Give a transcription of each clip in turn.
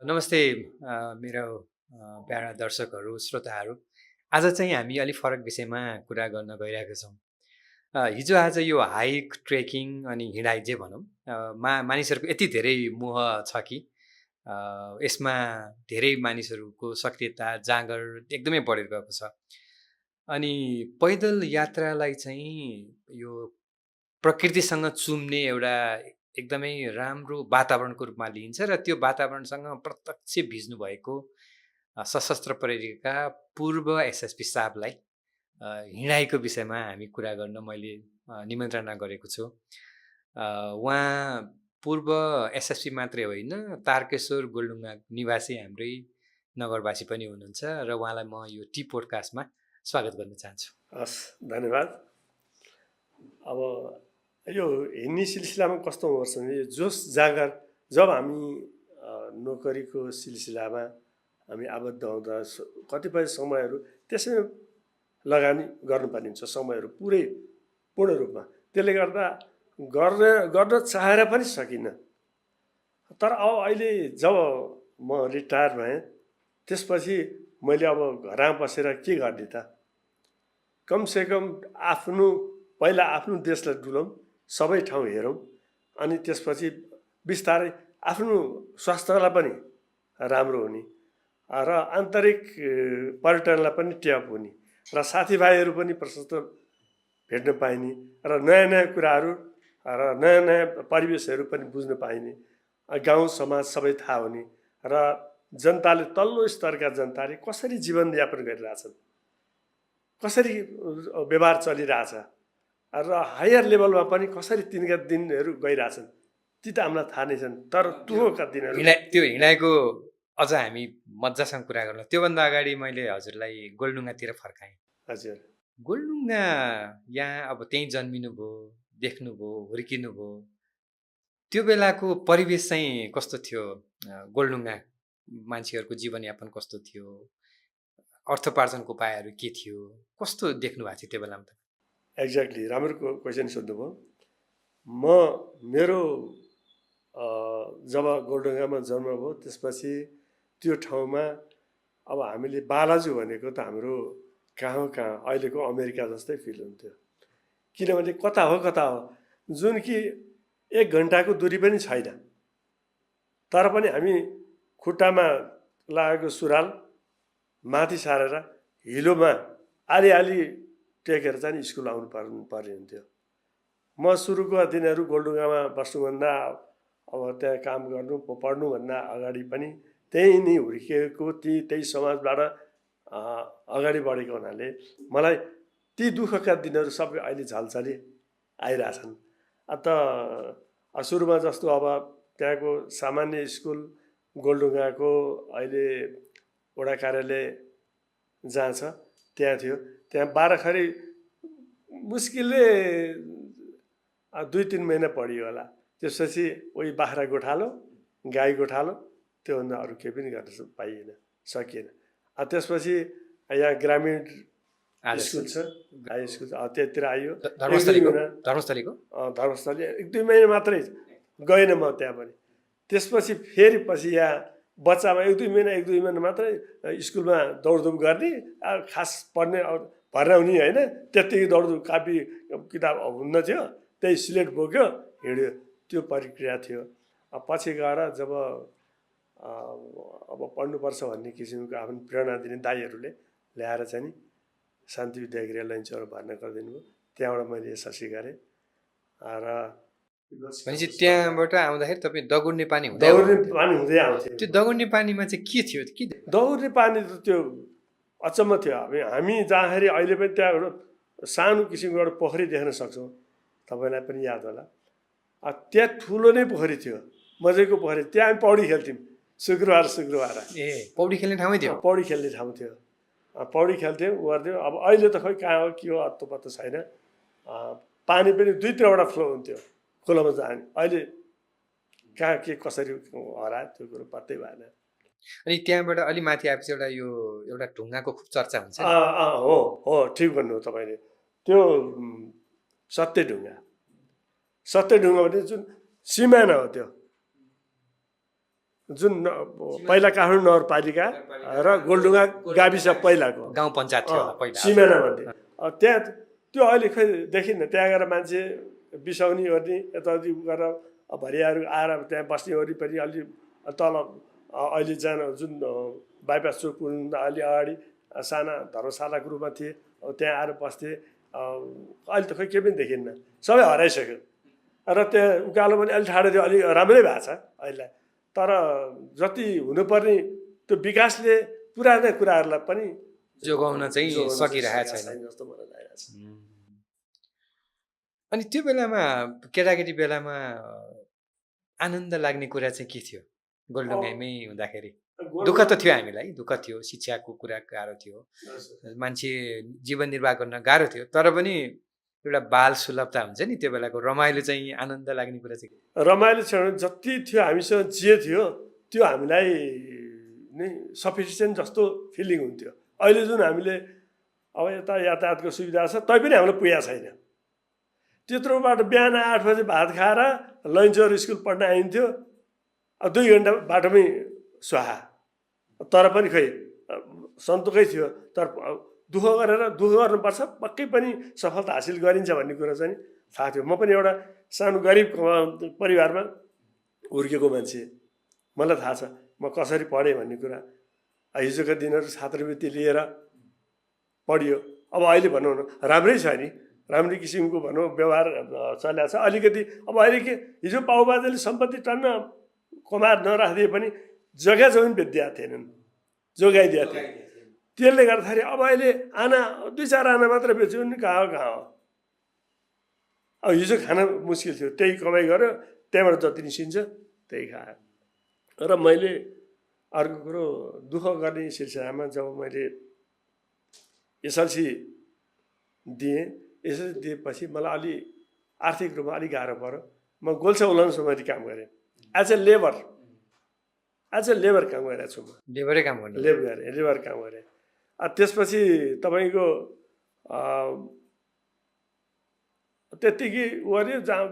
नमस्ते मेरो प्यारा दर्शकहरू श्रोताहरू। आज चाहिँ हामी अलिक फरक विषयमा कुरा गर्न गइरहेका छौँ। हिजो आज यो हाइक ट्रेकिङ अनि हिँडाइ जे भनौँ, मानिसहरूको यति धेरै मोह छ कि यसमा धेरै मानिसहरूको सक्रियता जाँगर एकदमै बढेर गएको छ। अनि पैदल यात्रालाई चाहिँ यो प्रकृतिसँग चुम्ने एउटा एकदमै राम्रो वातावरणको रूपमा लिइन्छ र त्यो वातावरणसँग प्रत्यक्ष भिज्नु भएको सशस्त्र प्रहरीका पूर्व एसएसपी साहबलाई हिँडाइको विषयमा हामी कुरा गर्न मैले निमन्त्रणा गरेको छु। उहाँ पूर्व एसएसपी मात्रै होइन, तारकेश्वर गोलढुङ्गा निवासी हाम्रै नगरवासी पनि हुनुहुन्छ र उहाँलाई म यो टी पोडकास्टमा स्वागत गर्न चाहन्छु। हस्, धन्यवाद। अब यो हिँड्ने सिलसिलामा कस्तो हुँदो रहेछ भने यो जोस जाँगर जब हामी नोकरीको सिलसिलामा हामी आबद्ध हुँदा कतिपय समयहरू त्यसैमा लगानी गर्नुपर्ने हुन्छ, समयहरू पूर्ण रूपमा। त्यसले गर्दा गर्न चाहेर पनि सकिनँ। तर अब अहिले जब म रिटायर भएँ त्यसपछि मैले अब घरमा बसेर के गर्ने त, कमसेकम पहिला आफ्नो देशलाई डुलौँ, सबै ठाउँ हेरौँ, अनि त्यसपछि बिस्तारै आफ्नो स्वास्थ्यलाई पनि राम्रो हुने र आन्तरिक पर्यटनलाई पनि टेप हुने र साथीभाइहरू पनि प्रशस्त भेट्न पाइने र नयाँ नयाँ कुराहरू र नयाँ नयाँ परिवेशहरू पनि बुझ्न पाइने, गाउँ समाज सबै थाहा हुने र जनताले तल्लो स्तरका जनताले कसरी जीवनयापन गरिरहेछन्, कसरी व्यवहार चलिरहेछ र हायर लेभलमा पनि कसरी तिनका दिनहरू गइरहेछन् ती त हामीलाई थाहा नै छन्। तर तुहोका दिनहरू त्यो हिँडाइको अझ हामी मजासँग कुरा गर्नु। त्योभन्दा अगाडि मैले हजुरलाई गोलढुङ्गातिर फर्काएँ। हजुर, गोलढुङ्गा यहाँ अब त्यहीँ जन्मिनुभयो, देख्नुभयो, हुर्किनुभयो, त्यो बेलाको परिवेश चाहिँ कस्तो थियो? गोलढुङ्गा मान्छेहरूको जीवनयापन कस्तो थियो? अर्थोपार्जनको उपायहरू के थियो? कस्तो देख्नु भएको थियो त्यो बेलामा त? एक्ज्याक्टली, राम्रो क्वेसन सोध्नुभयो। मेरो जब गोलढुङ्गामा जन्म भयो त्यसपछि त्यो ठाउँमा अब हामीले बालाजु भनेको त हाम्रो कहाँ अहिलेको अमेरिका जस्तै फिल हुन्थ्यो। किनभने कता हो जुन कि 1 घन्टाको दुरी पनि छैन, तर पनि हामी खुट्टामा लागेको सुराल माथि सारेर हिलोमा आली टेकेर चाहिँ स्कुल आउनु पर्ने हुन्थ्यो। म सुरुको दिनहरू गोलढुङ्गामा बस्नुभन्दा अब त्यहाँ काम गर्नु पढ्नुभन्दा अगाडि पनि त्यही नै हुर्किएको, त्यही समाजबाट अगाडि बढेको हुनाले मलाई ती दुःखका दिनहरू सबै अहिले झल्झली आइरहेछन्। त सुरुमा जस्तो अब त्यहाँको सामान्य स्कुल गोलढुङ्गाको अहिले वडा कार्यालय जहाँ छ त्यहाँ थियो। त्यहाँ बाह्रखरी मुस्किलले 2-3 महिना पढियो होला। त्यसपछि उही बाख्रा गोठालो, गाई गोठालो, त्योभन्दा अरू केही पनि गर्न सकिएन। त्यसपछि यहाँ ग्रामीण स्कुल छ, हाई स्कुल छ, त्यतिर आइयो। धर्मस्थलीको 1-2 महिना मात्रै गएन म त्यहाँ पनि। त्यसपछि फेरि पछि यहाँ बच्चामा 1-2 महिना मात्रै स्कुलमा दौडधुप गर्ने, खास पढ्ने भर्ना हुने होइन, त्यत्तिकै दौडधुप कापी किताब हुन्न थियो, त्यही स्लेट बोक्यो हिँड्यो, त्यो प्रक्रिया थियो। पछि गएर जब अब पढ्नुपर्छ भन्ने किसिमको आफ्नो प्रेरणा दिने दाइहरूले ल्याएर चाहिँ शान्ति विद्यागृह लैनचौरमा भर्ना गरिदिनु भयो। त्यहाँबाट मैले एसएलसी गरेँ र भनेपछि त्यहाँबाट आउँदाखेरि तपाईँ दगुर्ने पानी हुँदै आउँथ्यो। त्यो दगुर्ने पानीमा चाहिँ के थियो? दगुर्ने पानी त त्यो अचम्म थियो। हामी जाँदाखेरि अहिले पनि त्यहाँ एउटा सानो किसिमको एउटा पोखरी देख्न सक्छौँ, तपाईँलाई पनि याद होला। त्यहाँ ठुलो नै पोखरी थियो, मजाको पोखरी। त्यहाँ हामी पौडी खेल्थ्यौँ शुक्रबार। पौडी खेल्ने ठाउँै थियो? पौडी खेल्ने ठाउँ थियो, पौडी खेल्थ्यौँ, गर्थ्यौँ। अब अहिले त खोइ कहाँ हो के हो अत्तो पत्तो छैन। पानी पनि 2-3वटा फ्लो हुन्थ्यो खोलामा जाने। अहिले कहाँ के कसरी हरायो त्यो कुरो पत्तै भएन। अनि त्यहाँबाट अलि माथि आएपछि एउटा ढुङ्गाको खुब चर्चा हुन्छ। हो, ठिक भन्नुभयो तपाईँले। त्यो सत्य ढुङ्गा भने जुन सिमाना हो, त्यो जुन पहिला काठमाडौँ नगरपालिका र गोलढुङ्गा गाविस पहिलाको गाउँ पञ्चायत थियो होला पहिला सिमाना भन्थे त्यहाँ त्यो अहिले खै देखिन्न त्यहाँ गएर मान्छे बिसाउने गर्ने यताउति गरेर भरियाहरू आएर त्यहाँ बस्ने वरिपरि अलि तल अहिले जान जुन बाइपास चोक पुग्नुभन्दा अलि अगाडि साना धर्मशालाको रूपमा थिए त्यहाँ आएर बस्थे अहिले त खोइ केही पनि देखिन्न सबै हराइसक्यो र त्यहाँ उकालो पनि अलिक ठाडो थियो अलिक राम्रै भएको छ अहिले तर जति हुनुपर्ने त्यो विकासले पुराना कुराहरूलाई पनि जोगाउन चाहिँ सकिरहेको छैन जस्तो मलाई लागिरहेको छ। अनि त्यो बेलामा केटाकेटी बेलामा आनन्द लाग्ने कुरा चाहिँ के थियो गोलढुङ्गामै हुँदाखेरि दुःख त थियो हामीलाई दुःख थियो शिक्षाको कुरा गाह्रो थियो मान्छे जीवन निर्वाह गर्न गाह्रो थियो तर पनि एउटा बाल सुलभता हुन्छ नि त्यो बेलाको रमाइलो चाहिँ आनन्द लाग्ने कुरा चाहिँ रमाइलो क्षण जति थियो हामीसँग जे थियो त्यो हामीलाई नै सफिसियन्ट जस्तो फिलिङ हुन्थ्यो अहिले जुन हामीले अब यता यातायातको सुविधा छ तैपनि हामीलाई पुगेको छैन त्यत्रोबाट बिहान 8 बजे भात खाएर लन्चर स्कुल पढ्न आइन्थ्यो 2 घन्टा बाटोमै स्वाहा तर पनि खै सन्तोकै थियो तर दुःख गर्नुपर्छ पक्कै पनि सफलता हासिल गरिन्छ भन्ने कुरा चाहिँ थाहा थियो म पनि एउटा सानो गरिब परिवारमा हुर्केको मान्छे मलाई थाहा छ म कसरी पढेँ भन्ने कुरा हिजोका दिनहरू छात्रवृत्ति लिएर पढियो अब अहिले भनौँ न राम्रै छ नि राम्रै किसिमको भनौँ व्यवहार चलिरहेको छ अलिकति अब अहिले के हिजो बाउबाजेले सम्पत्ति टन्न कमाएर नराखिदिए पनि जग्गा जमिन बेचिदिएका थिएनन् जोगाइदिएका थिए त्यसले गर्दाखेरि अब अहिले आना 2-4 आना मात्र बेच्यो भने कहाँ हो अब हिजो खान मुस्किल थियो त्यही कमाइ गर्यो त्यहाँबाट जति निस्किन्छ त्यही खायो र मैले अर्को कुरो दुःख गर्ने सिलसिलामा जब मैले एसएलसी दिएँ एसएलसी दिएपछि मलाई अलि आर्थिक रूपमा अलिक गाह्रो पऱ्यो म गोल्छा उलाउनसम्म काम गरेँ एज ए लेबर काम गरेको छु म लेबरै काम गर्ने लेबर काम गरेँ त्यसपछि तपाईँको त्यत्तिकै गऱ्यो जहाँ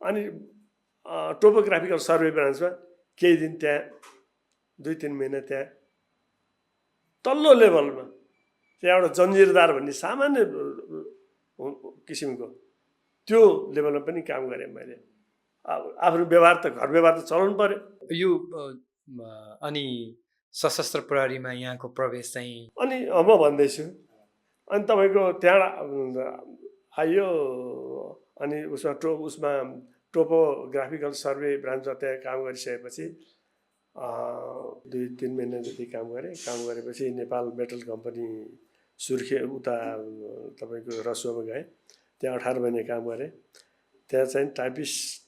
अनि टोपोग्राफिकल सर्वे ब्रान्चमा केही दिन त्यहाँ 2-3 महिना त्यहाँ तल्लो लेभलमा त्यहाँ एउटा जन्जिरदार भन्ने सामान्य किसिमको त्यो लेभलमा पनि काम गरेँ मैले आफ्नो व्यवहार त घर व्यवहार त चलाउनु पर्यो यो अनि सशस्त्र प्रहरीमा यहाँको प्रवेश चाहिँ अनि म भन्दैछु अनि तपाईँको त्यहाँ आइयो अनि उसमा टोपोग्राफिकल सर्वे ब्रान्चमा त्यहाँ काम गरिसकेपछि 2-3 महिना जति काम गरेपछि नेपाल मेटल कम्पनी सुर्खे उता तपाईँको रसुवामा गएँ त्यहाँ 18 महिना काम गरेँ त्यहाँ चाहिँ टाइपिस्ट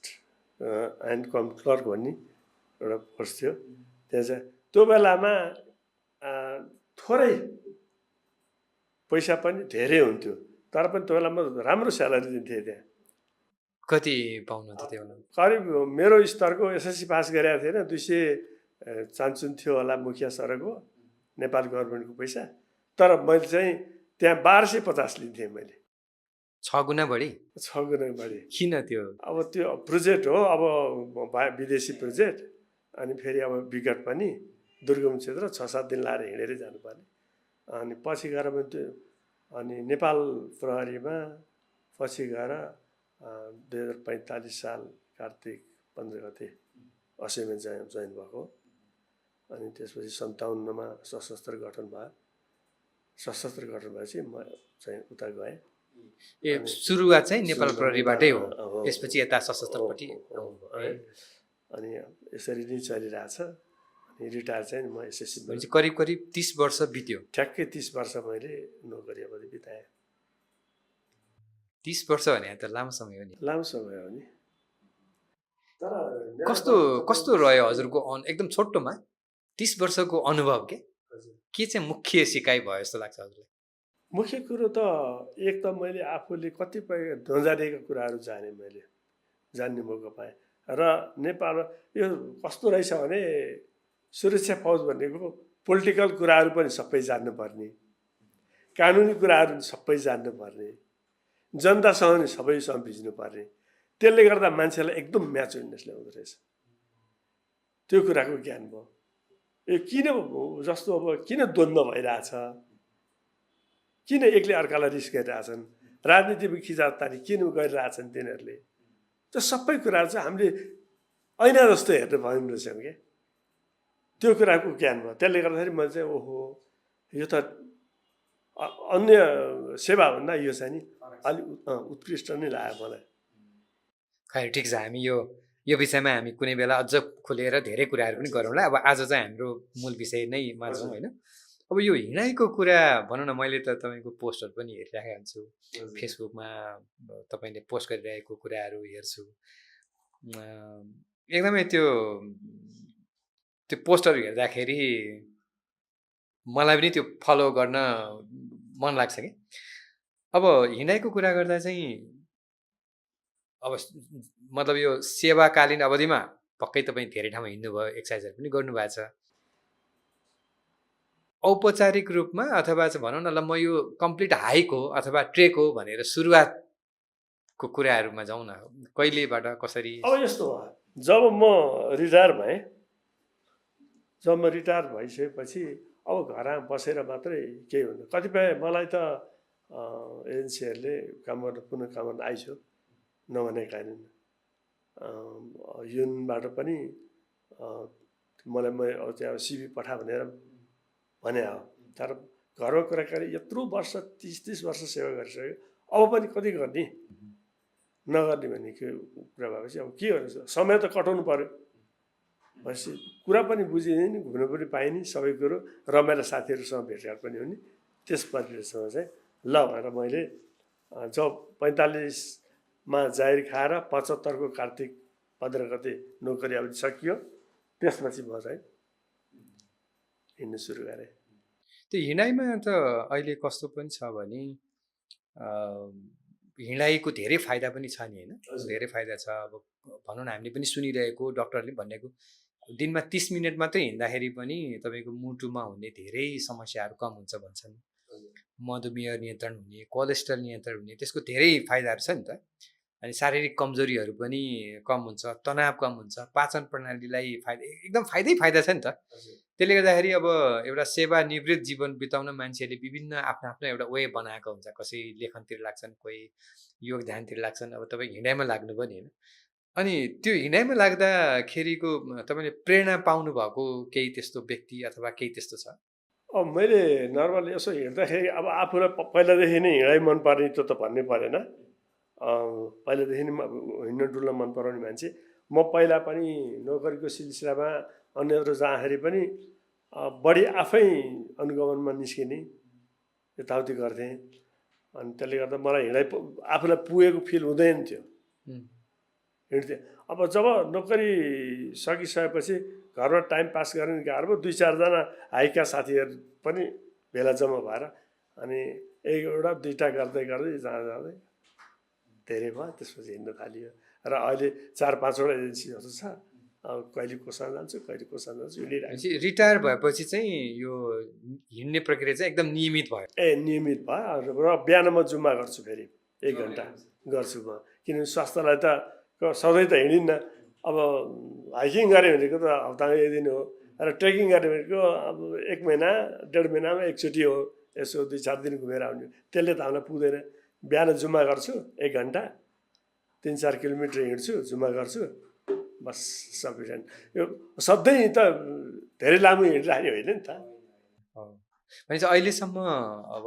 एन्ड क्लर्क भन्ने एउटा पोस्ट थियो त्यहाँ चाहिँ त्यो बेलामा थोरै पैसा पनि धेरै हुन्थ्यो तर पनि त्यो बेलामा राम्रो स्यालेरी दिन्थे त्यहाँ कति पाउनुहुन्थ्यो त्यो बेला करिब मेरो स्तरको एसएससी पास गरेको थिएन 200 चान्चुन थियो होला मुखिया सरको नेपाल गभर्मेन्टको पैसा तर मैले चाहिँ त्यहाँ 1250 लिन्थेँ मैले 6 गुणा बढी 6 गुणा बढी किन त्यो अब त्यो प्रोजेक्ट हो अब विदेशी प्रोजेक्ट अनि फेरि अब विकट पनि दुर्गम क्षेत्र 6-7 दिन लाएर हिँडेरै जानुपर्ने अनि पछि गएर पनि त्यो अनि नेपाल प्रहरीमा पछि गएर 2045 साल कार्तिक 15 गते असममा जोइन भएको अनि त्यसपछि 57मा सशस्त्र गठन भयो सशस्त्र गठन भएपछि म चाहिँ उता गएँ सुरुवात चाहिँ नेपाल प्रहरीबाटै हो त्यसपछि यता सशस्त्रपट्टि अनि यसरी नै चलिरहेछ अनि रिटायर चाहिँ म एसएससी करिब 30 वर्ष बित्यो ठ्याक्कै 30 वर्ष मैले नोकरी अवधि बिताएँ 30 वर्ष भने त लामो समय हो नि लामो समय हो नि तर कस्तो रह्यो हजुरको एकदम छोटोमा 30 वर्षको अनुभव के चाहिँ मुख्य सिकाइ भयो जस्तो लाग्छ हजुरलाई मुख्य कुरो त एक त मैले आफूले कतिपय नजानेका कुराहरू जान्ने मौका पाएँ र नेपाल यो कस्तो रहेछ भने सुरक्षा फौज भनेको पोलिटिकल कुराहरू पनि सबै जान्नुपर्ने कानुनी कुराहरू सबै जान्नुपर्ने जनतासँग नि सबैसँग भिज्नुपर्ने त्यसले गर्दा मान्छेलाई एकदम म्याचुरनेस ल्याउँदो रहेछ त्यो कुराको ज्ञान भयो। यो किन जस्तो अब किन द्वन्द्व भइरहेछ, किन एकले अर्कालाई रिस गरिरहेछन्, राजनीतिमा खिचातानी किन गरिरहेछन् तिनीहरूले, त्यो सबै कुराहरू चाहिँ हामीले ऐना जस्तो हेर्नु पाइँदो रहेछौँ क्या। त्यो कुराको ज्ञान भयो। त्यसले गर्दाखेरि मैले चाहिँ ओहो यो त अन्य सेवाभन्दा यो चाहिँ नि अलिक उत्कृष्ट नै लाग्यो मलाई। खै ठिक छ, हामी यो विषयमा हामी कुनै बेला अझ खुलेर धेरै कुराहरू पनि गरौँला। अब आज चाहिँ हाम्रो मूल विषय नै मा जाउँ होइन। अब यो हिँडाइको कुरा भनौँ न, मैले त तपाईँको पोस्टहरू पनि हेरिरहेको हुन्छु, फेसबुकमा तपाईँले पोस्ट गरिरहेको कुराहरू हेर्छु। एकदमै त्यो पोस्टहरू हेर्दाखेरि मलाई पनि त्यो फलो गर्न मन लाग्छ कि। अब हिँडाइको कुरा गर्दा चाहिँ अब मतलब यो सेवाकालीन अवधिमा पक्कै तपाईँ धेरै ठाउँमा हिँड्नुभयो, एक्सर्साइजहरू पनि गर्नुभएको छ। औपचारिक रूपमा अथवा चाहिँ भनौँ न, ल म यो कम्प्लिट हाइक हो अथवा ट्रेक हो भनेर सुरुवातको कुराहरूमा जाउँ न, कहिलेबाट कसरी? अब यस्तो हो, जब म रिटायर भएँ, भइसकेपछि अब घरमा बसेर मात्रै केही हुँदैन। कतिपय मलाई त एजेन्सीहरूले काम गर्न पुनः काम गर्न आइसक्यो नभनेका होइन। युनबाट पनि मलाई अब त्यहाँ सिभी पठा भनेर भने हो। तर घरमा कुराकानी यत्रो वर्ष 30 वर्ष सेवा गरिसक्यो, अब पनि कति गर्ने, नगर्ने भन्ने कुरा भएपछि अब के गर्नु, समय त कटाउनु पर्यो। भनेपछि कुरा पनि बुझिने नि, घुम्नु पनि पाइने, सबै कुरो रमाइलो साथीहरूसँग भेटघाट पनि हुने। त्यस परिवेशमा चाहिँ ल भनेर मैले जब 45मा जाहिर खाएर 75 को कार्तिक 15 गते नोकरी अवधि सकियो, त्यसपछि म चाहिँ हिँड्नु सुरु गरेँ। त्यो हिँडाइमा त अहिले कस्तो पनि छ भने हिँडाइको धेरै फाइदा पनि छ नि होइन, धेरै फाइदा छ। अब भनौँ न, हामीले पनि सुनिरहेको, डक्टरले भनेको दिनमा 30 मिनट मात्रै हिँड्दाखेरि पनि तपाईँको मुटुमा हुने धेरै समस्याहरू कम हुन्छ भन्छन्। मधुमेह नियन्त्रण हुने, कोलेस्ट्रोल नियन्त्रण हुने, त्यसको धेरै फाइदाहरू छ नि त। अनि शारीरिक कमजोरीहरू पनि कम हुन्छ, तनाव कम हुन्छ, पाचन प्रणालीलाई एकदम फाइदा छ नि त। त्यसले गर्दाखेरि अब एउटा सेवानिवृत्त जीवन बिताउन मान्छेहरूले विभिन्न आफ्नो आफ्नो एउटा वे बनाएको हुन्छ। कसै लेखनतिर लाग्छन्, कोही योग ध्यानतिर लाग्छन्। अब तपाईँ हिँडाइमा लाग्नुभयो नि होइन। अनि त्यो हिँडाइमा लाग्दाखेरिको तपाईँले प्रेरणा पाउनु भएको केही त्यस्तो व्यक्ति अथवा केही त्यस्तो छ? अब मैले नर्मली यसो हिँड्दाखेरि अब आफूलाई पहिलादेखि नै हिँडाइ मन पर्ने त्यो त भन्नै परेन। पहिलादेखि नै हिँड्न डुल्न मन पराउने मान्छे। म पहिला पनि नोकरीको सिलसिलामा अन्यत्र जाँदाखेरि पनि बढी आफै अनुगमनमा निस्किने, यताउति गर्थेँ। अनि त्यसले गर्दा मलाई हिँडाइ आफूलाई पुगेको फिल हुँदैन थियो, हिँड्थेँ। अब जब नोकरी सकिसकेपछि घरमा टाइम पास गर्ने गाह्रो भयो। 2-4 जना हाइका साथीहरू पनि भेला जम्मा भएर अनि एउटा दुईटा गर्दै जाँदै धेरै भयो। त्यसपछि हिँड्न थालियो र अहिले 4-5वटा एजेन्सीहरू छ। अब कहिले कोसँग जान्छु, कहिले कोसँग जान्छु, हिँडिरहेको। रिटायर भएपछि चाहिँ यो हिँड्ने प्रक्रिया चाहिँ एकदम नियमित भयो? नियमित भयो र बिहान म जुम्मा गर्छु, फेरि 1 घन्टा गर्छु म। किनभने स्वास्थ्यलाई त सधैँ त हिँडिन्न। अब हाइकिङ गऱ्यो भनेको त हप्तामा 1 दिन हो, र ट्रेकिङ गऱ्यो भनेको अब 1 महिना 1.5 महिनामा एकचोटि हो। यसो 2-4 दिन घुमेर आउने, त्यसले त हामीलाई पुग्दैन। बिहान जुम्मा गर्छु 1 घन्टा, 3-4 किलोमिटर हिँड्छु, जुम्मा गर्छु, बस सफिसियन्ट। यो सधैँ त धेरै लामो हिँडिरहने होइन नि त। भनेपछि अहिलेसम्म अब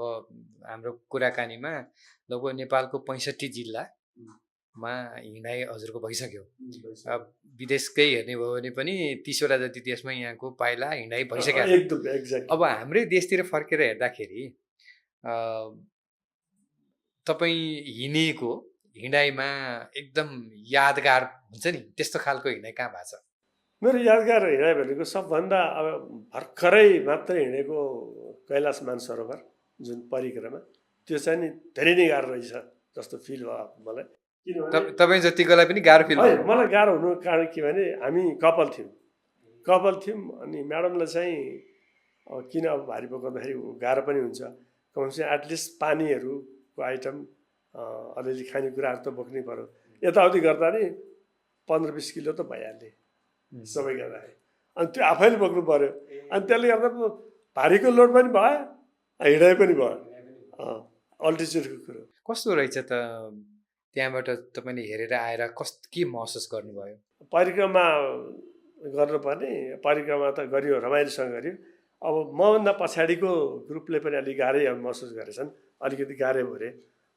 हाम्रो कुराकानीमा लगभग नेपालको 65 जिल्लामा हिँडाइ हजुरको भइसक्यो। अब विदेशकै हेर्ने भयो भने पनि 30वटा जति देशमा यहाँको पाइला हिँडाइ भइसक्यो। एकदम एक्ज्याक्ट। अब हाम्रै देशतिर फर्केर हेर्दाखेरि तपाईँ हिँडेको हिँडाइमा एकदम यादगार हुन्छ नि, त्यस्तो खालको हिँडाइ कहाँ भएको छ? मेरो यादगार हिँडाइ भनेको सबभन्दा अब भर्खरै मात्रै हिँडेको कैलाश मानसरोवर जुन परिक्रमा, त्यो चाहिँ नि धेरै नै गाह्रो रहेछ जस्तो फिल भयो मलाई। किनभने तपाईँ जतिकोलाई पनि गाह्रो फिल भयो? मलाई गाह्रो हुनुको कारण के भने हामी कपाल थियौँ। अनि म्याडमलाई चाहिँ किन अब भारी बोकाउँदाखेरि गाह्रो पनि हुन्छ, कमसेकम एटलिस्ट पानीहरूको आइटम अलिअलि खानेकुराहरू त बोक्नै पर्यो। यताउति गर्दा नि 15-20 किलो त भइहाल्ने सबै गर्दाखेरि। अनि त्यो आफैले बोक्नु पर्यो। अनि त्यसले गर्दा भारीको लोड पनि भयो, हिँडाइ पनि भयो। अल्टिच्युडको कुरो कस्तो रहेछ त त्यहाँबाट तपाईँले हेरेर आएर के महसुस गर्नुभयो? परिक्रमा गर्नुपर्ने, परिक्रमा त गरियो, रमाइलोसँग गरियो। अब मभन्दा पछाडिको ग्रुपले पनि अलिक गाह्रै महसुस गरेछन्, अलिकति गाह्रै भयो अरे।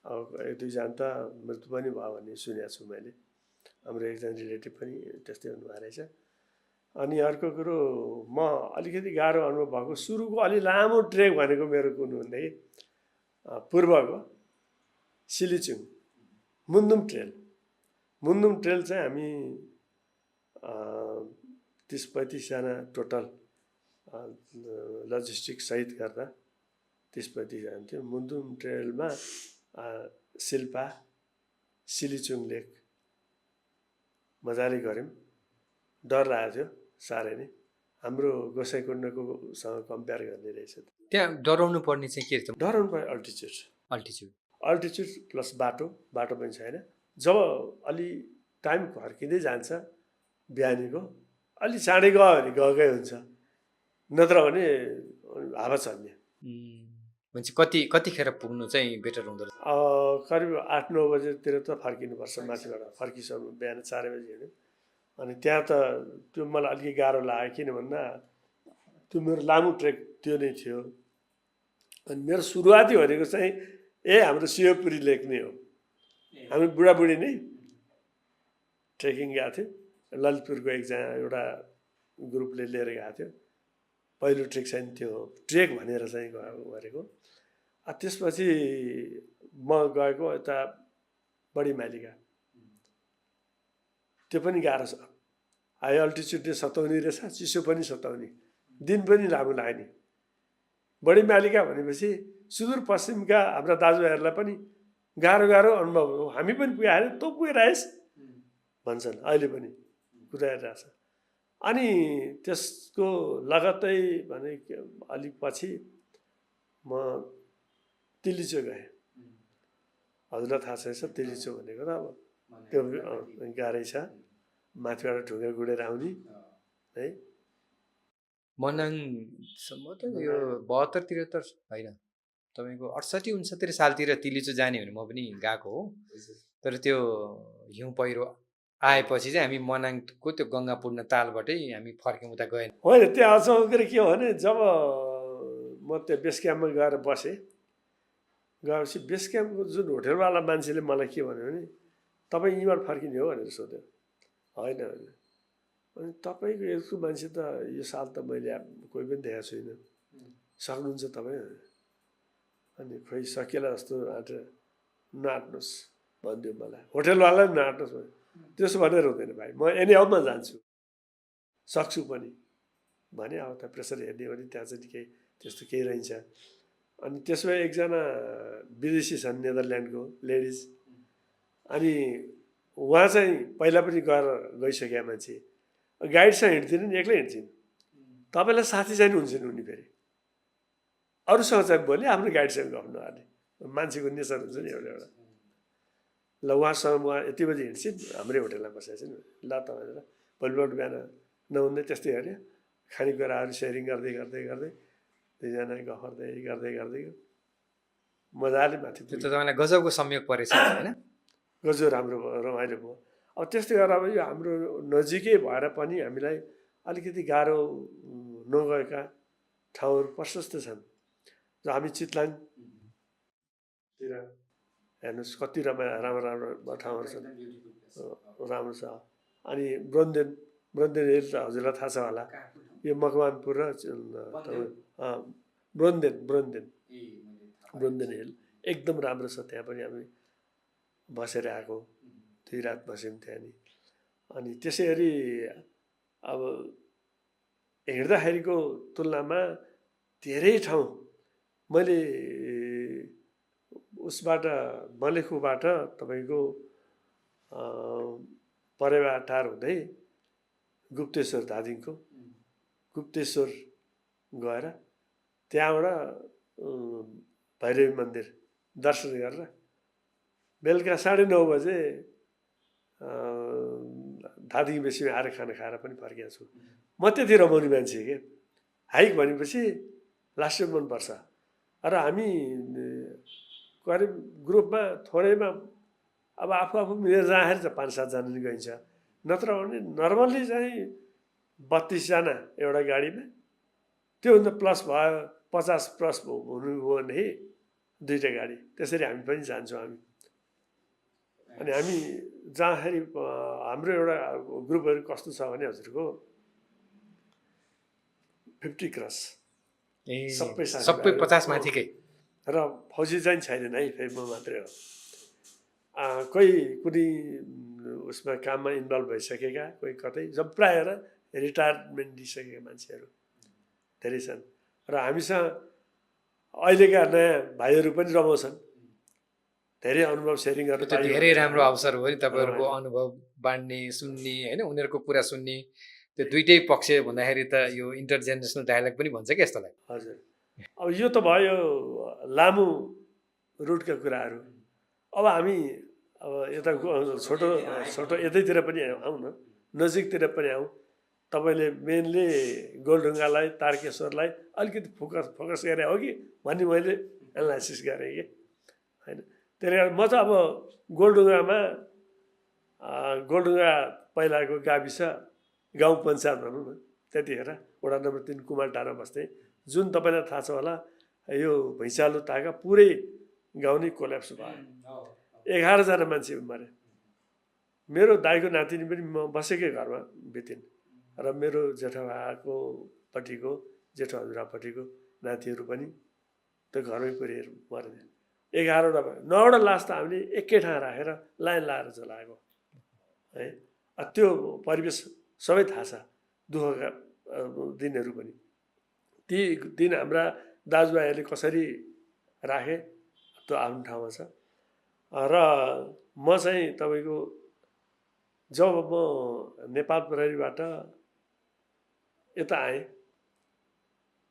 अब एक दुईजना त मृत्यु पनि भयो भन्ने सुनेको छु मैले। हाम्रो एकजना रिलेटिभ पनि त्यस्तै हुनुभएको रहेछ। अनि अर्को कुरो, म अलिकति गाह्रो अनुभव भएको सुरुको अलि लामो ट्रेक भनेको मेरो कुन भनेदेखि पूर्वको सिलिचुङ मुन्दुम ट्रेल चाहिँ हामी 30-35 जना टोटल लजिस्टिक सहित गर्दा 30-35 जना थियो। मुन्दुम ट्रेलमा शिल्पा, सिलिचुङ लेक मजाले गऱ्यौँ। डर लागेको थियो साह्रै नै, हाम्रो गोसाइँकुण्डकोसँग कम्पेयर गर्ने रहेछ। त्यहाँ डराउनु पर्ने चाहिँ के छ? डराउनु पर्यो अल्टिच्युड प्लस बाटो पनि छैन। जब अलि टाइम फर्किँदै जान्छ बिहानीको, अलि चाँडै गयो भने गएकै हुन्छ, नत्र भने हावा चल्ने। भनेपछि कतिखेर पुग्नु चाहिँ बेटर हुँदो रहेछ? करिब 8-9 बजेतिर त फर्किनुपर्छ माथिबाट। फर्किसक्नु बिहान 4 बजी हिँड्यो। अनि त्यहाँ त त्यो मलाई अलिक गाह्रो लाग्यो, किन भन्दा त्यो मेरो लामो ट्रेक त्यो नै थियो। अनि मेरो सुरुवाती भनेको चाहिँ हाम्रो शिवपुरी लेक नै हो। हामी बुढाबुढी नै ट्रेकिङ गएको थियो। ललितपुरको एउटा ग्रुपले लिएर गएको थियो। पहिलो ट्रेक चाहिँ त्यो ट्रेक भनेर चाहिँ गरेको। त्यसपछि म गएको यता बढी मालिका, त्यो पनि गाह्रो छ। हाई अल्टिच्युडले सताउने रहेछ, चिसो पनि सताउने, दिन पनि लामो लाग्ने। बढी मालिका भनेपछि सुदूरपश्चिमका हाम्रा दाजुभाइहरूलाई पनि गाह्रो अनुभव हो। हामी पनि पुगेर तँ पुगेर आएस् भन्छन्, अहिले पनि कुदाइरहेछ। अनि त्यसको लगत्तै भने अलिक पछि म तिलिचो गएँ। हजुरलाई थाहा छैछ तिलिचो भनेको त? अब त्यो गाह्रै छ, माथिबाट ढुङ्गा गुडेर आउने है। मनाङसम्म त यो 72-73 होइन, तपाईँको 68-69 सालतिर तिलिचो जाने भने म पनि गएको हो। तर त्यो हिउँ पहिरो आएपछि चाहिँ हामी मनाङको त्यो गङ्गापूर्ण तालबाटै हामी फर्क्यौँ, उता गएन। होइन, त्यहाँ अचम्म के हो भने जब म त्यो बेस क्याम्पमा गएर बसेँ, गएपछि बेस क्याम्पको जुन होटेलवाला मान्छेले मलाई के भन्यो भने तपाईँ यहीँबाट फर्किने हो भनेर सोध्यो। होइन अनि तपाईँको यस्तो मान्छे त यो साल त मैले कोही पनि देखाएको छुइनँ, सक्नुहुन्छ तपाईँ? अनि खोइ सकिएला जस्तो नआट्नुहोस् भनिदियो मलाई। होटेलवाला पनि नआट्नुहोस् भन्यो। त्यसो भनेर हुँदैन भाइ, म एनी हाउमा जान्छु, सक्छु पनि भने। अब त प्रेसर हेर्ने भने त्यहाँ चाहिँ केही त्यस्तो केही रहन्छ। अनि त्यसो भए एकजना विदेशी छन्, नेदरल्यान्डको लेडिज। अनि उहाँ चाहिँ पहिला पनि गइसकेका मान्छे, गाइडसँग हिँड्थिन् नि, एक्लै हिँड्थिन्। तपाईँलाई साथी चाहिँ हुन्छ नि उनी, फेरि अरूसँग चाहिँ बोले, आफ्नो गाइडसँग गफ नगर्ने, मान्छेको नेचर हुन्छ नि एउटा। ल उहाँसँग उहाँ यति बजी हिँड्छन्, हाम्रै होटेलमा बसेको छिन्। ल त भनेर भोलिपल्ट बिहान नहुँदै त्यस्तै गऱ्यो। खानेकुराहरू सेयरिङ गर्दै दुईजना गफ गर्दै मजाले माथि त्यो त तपाईँलाई गजबको संयोग परेछ होइन? गजब राम्रो भयो, रमाइलो भयो। अब त्यस्तै गरेर अब यो हाम्रो नजिकै भएर पनि हामीलाई अलिकति गाह्रो नगएका ठाउँहरू प्रशस्त छन्। हामी चितलाङतिर हेर्नुहोस् कति राम्रो ठाउँहरू छन्, राम्रो छ। अनि ब्रोन्देन हिल त हजुरलाई थाहा छ होला, यो मकवानपुर र ब्रोन्देन हिल एकदम राम्रो छ। त्यहाँ पनि हामी बसेर आएको, 2 रात बस्यौँ त्यहाँ नि। अनि त्यसै गरी अब हिँड्दाखेरिको तुलनामा धेरै ठाउँ मैले उसबाट मलेखुबाट तपाईँको परेवाटार हुँदै गुप्तेश्वर, धादिङको गुप्तेश्वर गएर त्यहाँबाट भैरवी मन्दिर दर्शन गरेर बेलुका 9:30 बजे थाहादेखि बेसी आएर खाना खाएर पनि फर्केको छु। म त्यति रमाउने मान्छे के हाइक भनेपछि लास्ट मनपर्छ। र हामी करिब ग्रुपमा थोरैमा अब आफू आफू मिलेर जाँदाखेरि चाहिँ 5-7 जना नि गइन्छ, नत्र भने नर्मल्ली चाहिँ 32 जना एउटा गाडीमा, त्योभन्दा प्लस भयो 50 प्लस हुनुभयो भने 2टा गाडी, त्यसरी हामी पनि जान्छौँ हामी। अनि हामी जाँदाखेरि हाम्रो एउटा ग्रुपहरू कस्तो छ भने हजुरको 50 क्रस सबै 50 माथिकै, र फौजी चाहिँ छैनन् है, फेरि म मात्रै हो। कोही कुनै उसमा काममा इन्भल्भ भइसकेका, कोही कतै, जब प्रायः रिटायरमेन्ट लिइसकेका मान्छेहरू धेरै छन्। र हामीसँग अहिलेका नयाँ भाइहरू पनि रमाउँछन्, धेरै अनुभव सेयरिङ गर्नु। त्यो धेरै राम्रो अवसर हो नि तपाईँहरूको अनुभव बाँड्ने, सुन्ने होइन, उनीहरूको कुरा सुन्ने। त्यो दुइटै पक्ष भन्दाखेरि त यो इन्टरजेनेरेसनल डायलग पनि भन्छ क्या यस्तोलाई। हजुर, अब यो त भयो लामो रुटका कुराहरू। अब हामी अब यता छोटो छोटो यतैतिर पनि आउँ न, नजिकतिर पनि आउँ। तपाईँले मेनली गोलढुङ्गालाई, तारकेश्वरलाई अलिकति फोकस गरे हो कि भन्ने मैले एनालाइसिस गरेँ कि होइन। त्यसले गर्दा म चाहिँ अब गोलढुङ्गा पहिलाको गाविस गाउँ पञ्चायत भनौँ न, त्यतिखेर वडा नम्बर 3 कुमारटारमा बस्थेँ। जुन तपाईँलाई थाहा छ होला, यो भैँचालो ताका पुरै गाउँ नै कोल्याप्स भयो, 11 जना मान्छे मरे। मेरो दाइको नातिनी पनि म बसेकै घरमा बितिन्, र मेरो जेठबाको पट्टिको जेठो हजुरपट्टिको नातिहरू पनि त्यो घरमै पुरेर मरे। 11वटा भयो, 9वटा लास त हामीले एकै ठाउँ राखेर लाइन लाएर जलाएको है। त्यो परिवेश सबै थाहा छ, दुःखका दिनहरू पनि। ती दिन हाम्रा दाजुभाइहरूले कसरी राखे त्यो आफ्नो ठाउँमा छ। र म चाहिँ तपाईँको जब म नेपाल प्रहरीबाट यता आएँ,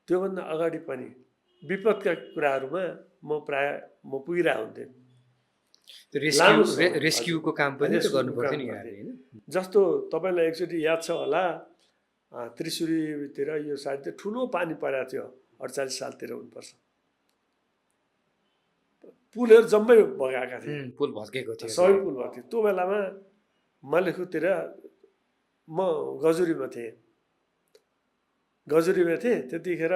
त्योभन्दा अगाडि पनि विपदका कुराहरूमा म पुगिरहेको हुन्थेँ। रेस्क्युको काम पनि त गर्नुपर्थ्यो नि यहाँले हैन। जस्तो तपाईँलाई एकचोटि याद छ होला, त्रिशुलीतिर यो साइड ठुलो पानी परेको थियो, 48 सालतिर हुनुपर्छ। पुलहरू जम्मै बगाएका थिए, पुल भत्केको थियो, सबै पुल भएको थियो। त्यो बेलामा मलेखुतिर म गजुरीमा थिएँ। त्यतिखेर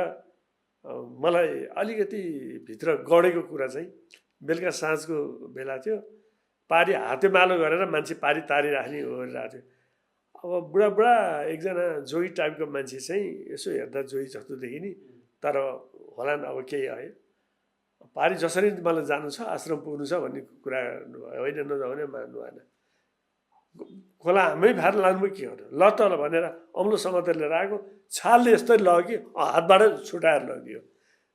मलाई अलिकति भित्र गढेको कुरा चाहिँ बेलुका साँझको बेला थियो, पारी हातेमालो गरेर मान्छे पारी तारिराख्ने गरिरहेको थियो। अब बुढा एकजना जोगी टाइपको मान्छे चाहिँ यसो हेर्दा जोगी जस्तो देखिने, तर होलान् अब केही है, पारी जसरी मलाई जानु छ, आश्रम पुग्नु छ भन्ने कुरा होइन, नजाउने मान्नु भएन। खोला हामै फाएर लानु के गर्नु, ल त भनेर अम्लो समातेर लिएर आएको, छालले यस्तै लग्यो कि हातबाट छुटाएर लगियो।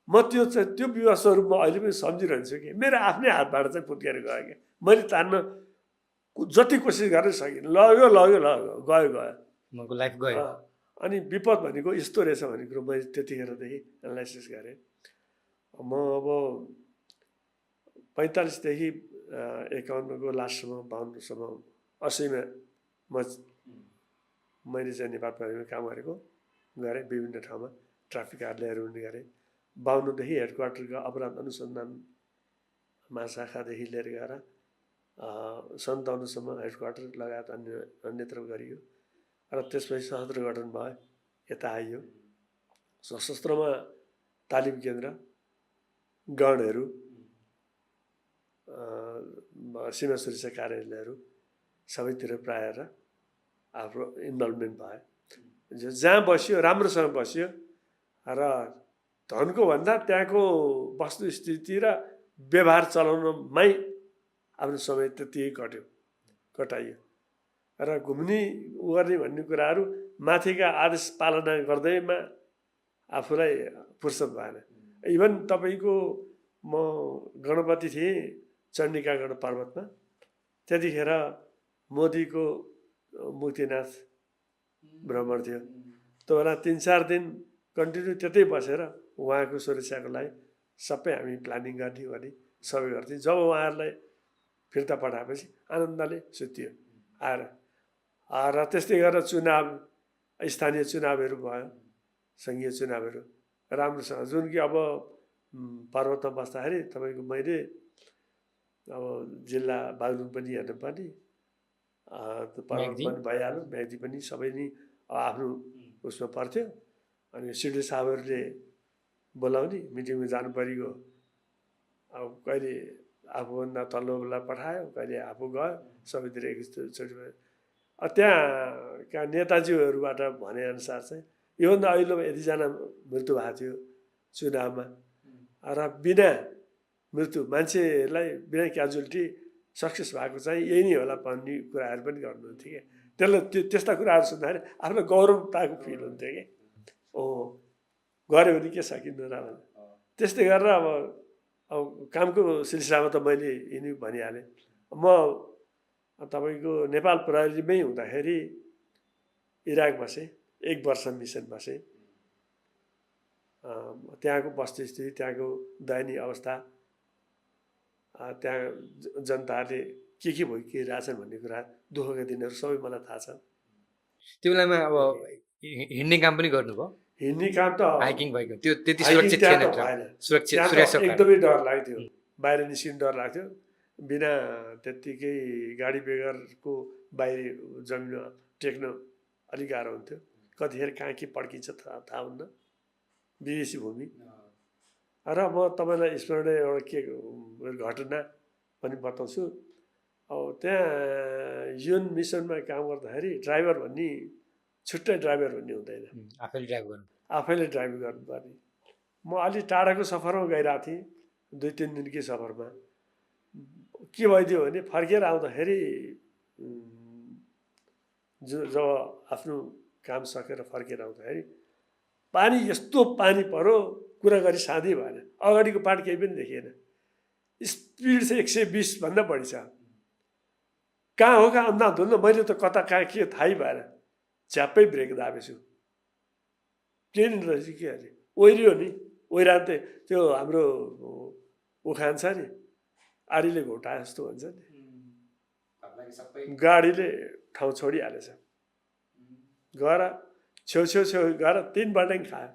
म त्यो व्यवस्थाहरू म अहिले पनि सम्झिरहन्छु कि मेरो आफ्नै हातबाट चाहिँ फुत्केर गयो कि मैले तान्न जति कोसिस गरेर सकिनँ, लग्यो गयो उनको लाइफ गयो। अनि विपद भनेको यस्तो रहेछ भन्ने कुरो मैले त्यतिखेरदेखि एनालाइसिस गरेँ। म अब 45देखि 51को लास्टसम्म 52सम्म 80मा मैले चाहिँ नेपाल प्रहरीमा काम गरेँ, विभिन्न ठाउँमा ट्राफिक कार्यालयहरू पनि गरेँ। 52देखि हेडक्वार्टरको अपराध अनुसन्धान महाशाखादेखि लिएर गएर 57सम्म हेडक्वार्टर लगायत अन्यत्र गरियो। र त्यसपछि सशस्त्र गठन भयो, यता आइयो। सशस्त्रमा तालिम केन्द्र, गणहरू, सीमा सुरक्षा कार्यालयहरू सबैतिर प्रायः आफ्नो इन्भल्भमेन्ट भयो। जहाँ बस्यो राम्रोसँग बस्यो, र धनको भन्दा त्यहाँको वस्तुस्थिति र व्यवहार चलाउनमै आफ्नो समय त्यति कटाइयो। र घुम्ने गर्ने भन्ने कुराहरू माथिका आदेश पालना गर्दैमा आफूलाई फुर्सद भएन। इभन तपाईँको म गणपति थिएँ चण्डिकागढ पर्वतमा, त्यतिखेर मोदीको मुक्तिनाथ भ्रमण थियो। त्यो बेला 3-4 दिन कन्टिन्यू त्यतै बसेर उहाँको सुरक्षाको लागि सबै हामी प्लानिङ गर्ने सबै गर्थ्यौँ। जब उहाँहरूलाई फिर्ता पठाएपछि आनन्दले सुत्यो आएर। र त्यस्तै गरेर चुनाव स्थानीय चुनावहरू भयो, सङ्घीय चुनावहरू राम्रोसँग, जुन कि अब पर्वतमा बस्दाखेरि तपाईँको मैले अब जिल्ला बागलुङ पनि हेर्नुपर्ने, पर्वत म्याग्दी? पनि भइहाल्यो, म्याग्दी पनि सबै नै आफ्नो उसमा पर्थ्यो। अनि सिडिओ साहबहरूले बोलाउने, मिटिङमा जानु परेको, अब कहिले आफूभन्दा तल्लोलाई पठायो, कहिले आफू गयो, सबैतिर एकचोटि भयो। त्यहाँका नेताजीहरूबाट भनेअनुसार चाहिँ योभन्दा अहिलेमा यतिजना मृत्यु भएको थियो चुनावमा, र बिना मृत्यु मान्छेलाई बिना क्याजुअलिटी सक्सेस भएको चाहिँ यही नै होला भन्ने कुराहरू पनि गर्नुहुन्थ्यो क्या। त्यसलाई त्यस्ता कुराहरू सुन्दाखेरि आफूलाई गौरव पाएको फिल हुन्थ्यो कि गऱ्यो भने के सकिँदैन र भने। त्यस्तै गरेर अब कामको सिलसिलामा त मैले यिनी भनिहालेँ। म तपाईँको नेपाल प्रहरीमै हुँदाखेरि इराक बसेँ, 1 वर्ष मिसन बसेँ। त्यहाँको वस्तुस्थिति, त्यहाँको दयनीय अवस्था, त्यहाँ जनताहरूले के भोगिरहेछन् भन्ने कुरा, दुःखका दिनहरू सबै मलाई थाहा छ। त्यो बेलामा अब हिँड्ने काम पनि गर्नुभयो? हिँड्ने काम त हाइकिङ भएको त्यो त्यति सुरक्षित थिएन, सुरक्षित एकदमै डर लाग्थ्यो, बाहिर निस्किनु डर लाग्थ्यो। बिना त्यत्तिकै गाडी बेगरको बाहिर जमिनमा टेक्न अलिक गाह्रो हुन्थ्यो। कतिखेर कहाँ के पड्किन्छ थाहा हुन्न, विदेशी भूमि। र म तपाईँलाई स्मरणीय एउटा के घटना पनि बताउँछु। अब त्यहाँ युन मिसनमा काम गर्दाखेरि ड्राइभर भन्ने छुट्टै ड्राइभर भन्ने हुँदैन, आफैले ड्राइभ गर्नुपर्ने। म अलि टाढाको सफरमा गइरहेको थिएँ, 2-3 दिनकै सफरमा। के भइदियो भने फर्केर आउँदाखेरि जब आफ्नो काम सकेर फर्केर आउँदाखेरि पानी, यस्तो पानी पऱ्यो कुरा गरी साध्यै भएन। अगाडिको पार्ट केही पनि देखिएन, स्पिड चाहिँ 120 भन्दा बढी छ। कहाँ हो कहाँ अन्दाज हुन्न, मैले त कता कहाँ के थाहै भएन। झ्याप्पै ब्रेक दाबेछु, प्लेन रहेछ के अरे, ओहिरियो नि। ओहिरान त त्यो हाम्रो उखान छ नि, आरीले घोटा जस्तो भन्छ नि, गाडीले ठाउँ छोडिहालेछ। गएर छेउ गएर 3 बल्टिङ खायो।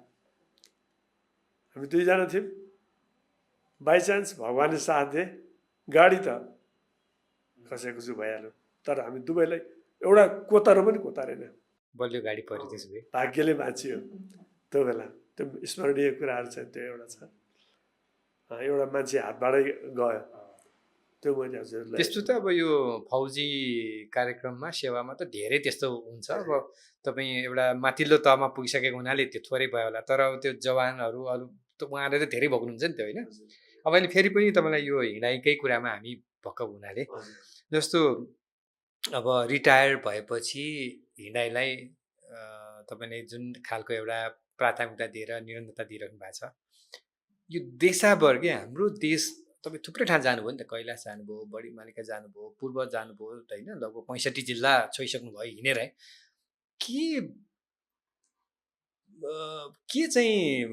हामी 2 जना थियौँ। बाइचान्स भगवान्ले साथ दिए, गाडी त कसैको चाहिँ भइहाल्यो, तर हामी दुवैलाई एउटा कोतारो पनि कोतारेन। बलियो गाडी पऱ्यो त्यसो भए। भाग्यले बाँचियो त्यो बेला। त्यो स्मरणीय कुराहरू चाहिँ त्यो एउटा छ। एउटा मान्छे हातबाटै गयो, त्यो मैले हजुरलाई। त्यस्तो त अब यो फौजी कार्यक्रममा सेवामा त धेरै त्यस्तो हुन्छ। अब तपाईँ एउटा माथिल्लो तहमा पुगिसकेको हुनाले त्यो थोरै भयो होला, तर अब त्यो जवानहरू अरू त उहाँले त धेरै भोग्नुहुन्छ नि त्यो, होइन? अब अहिले फेरि पनि तपाईँलाई यो हिँडाइकै कुरामा हामी भक्क हुनाले, जस्तो अब रिटायर भएपछि हिँडाइलाई तपाईँले जुन खालको एउटा प्राथमिकता दिएर निरन्तरता दिइरहनु भएको छ, यो देशाभर के हाम्रो देश तपाईँ थुप्रै ठाउँ जानुभयो नि त, कैलाश जानुभयो, बडीमालिका जानुभयो, पूर्व जानुभयो, होइन? लगभग 65 जिल्ला छोइसक्नु भयो हिँडेर। के चाहिँ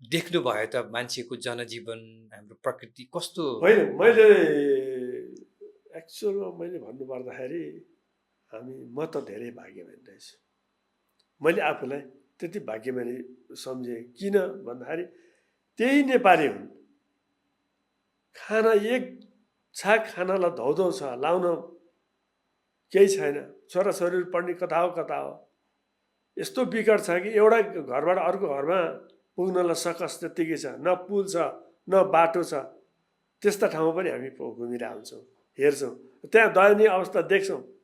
देख्नुभयो त मान्छेको जनजीवन, हाम्रो प्रकृति कस्तो? होइन, मैले एक्चुअलमा मैले भन्नुपर्दाखेरि म त धेरै भाग्यमानी रहेछु। मैले आफूलाई त्यति भाग्यमानी सम्झेँ। किन भन्दाखेरि त्यही नेपाली हुन्, खाना एक छाक खानालाई धौधौ छ, लाउन केही छैन, छोराछोरीहरू पढ्ने कता हो। यस्तो विकट छ कि एउटा घरबाट अर्को घरमा पुग्नलाई सकस त्यत्तिकै छ, न पुल छ न बाटो छ। त्यस्ता ठाउँमा पनि हामी घुमिरहेको हुन्छौँ, हेर्छौँ, त्यहाँ दयनीय अवस्था देख्छौँ।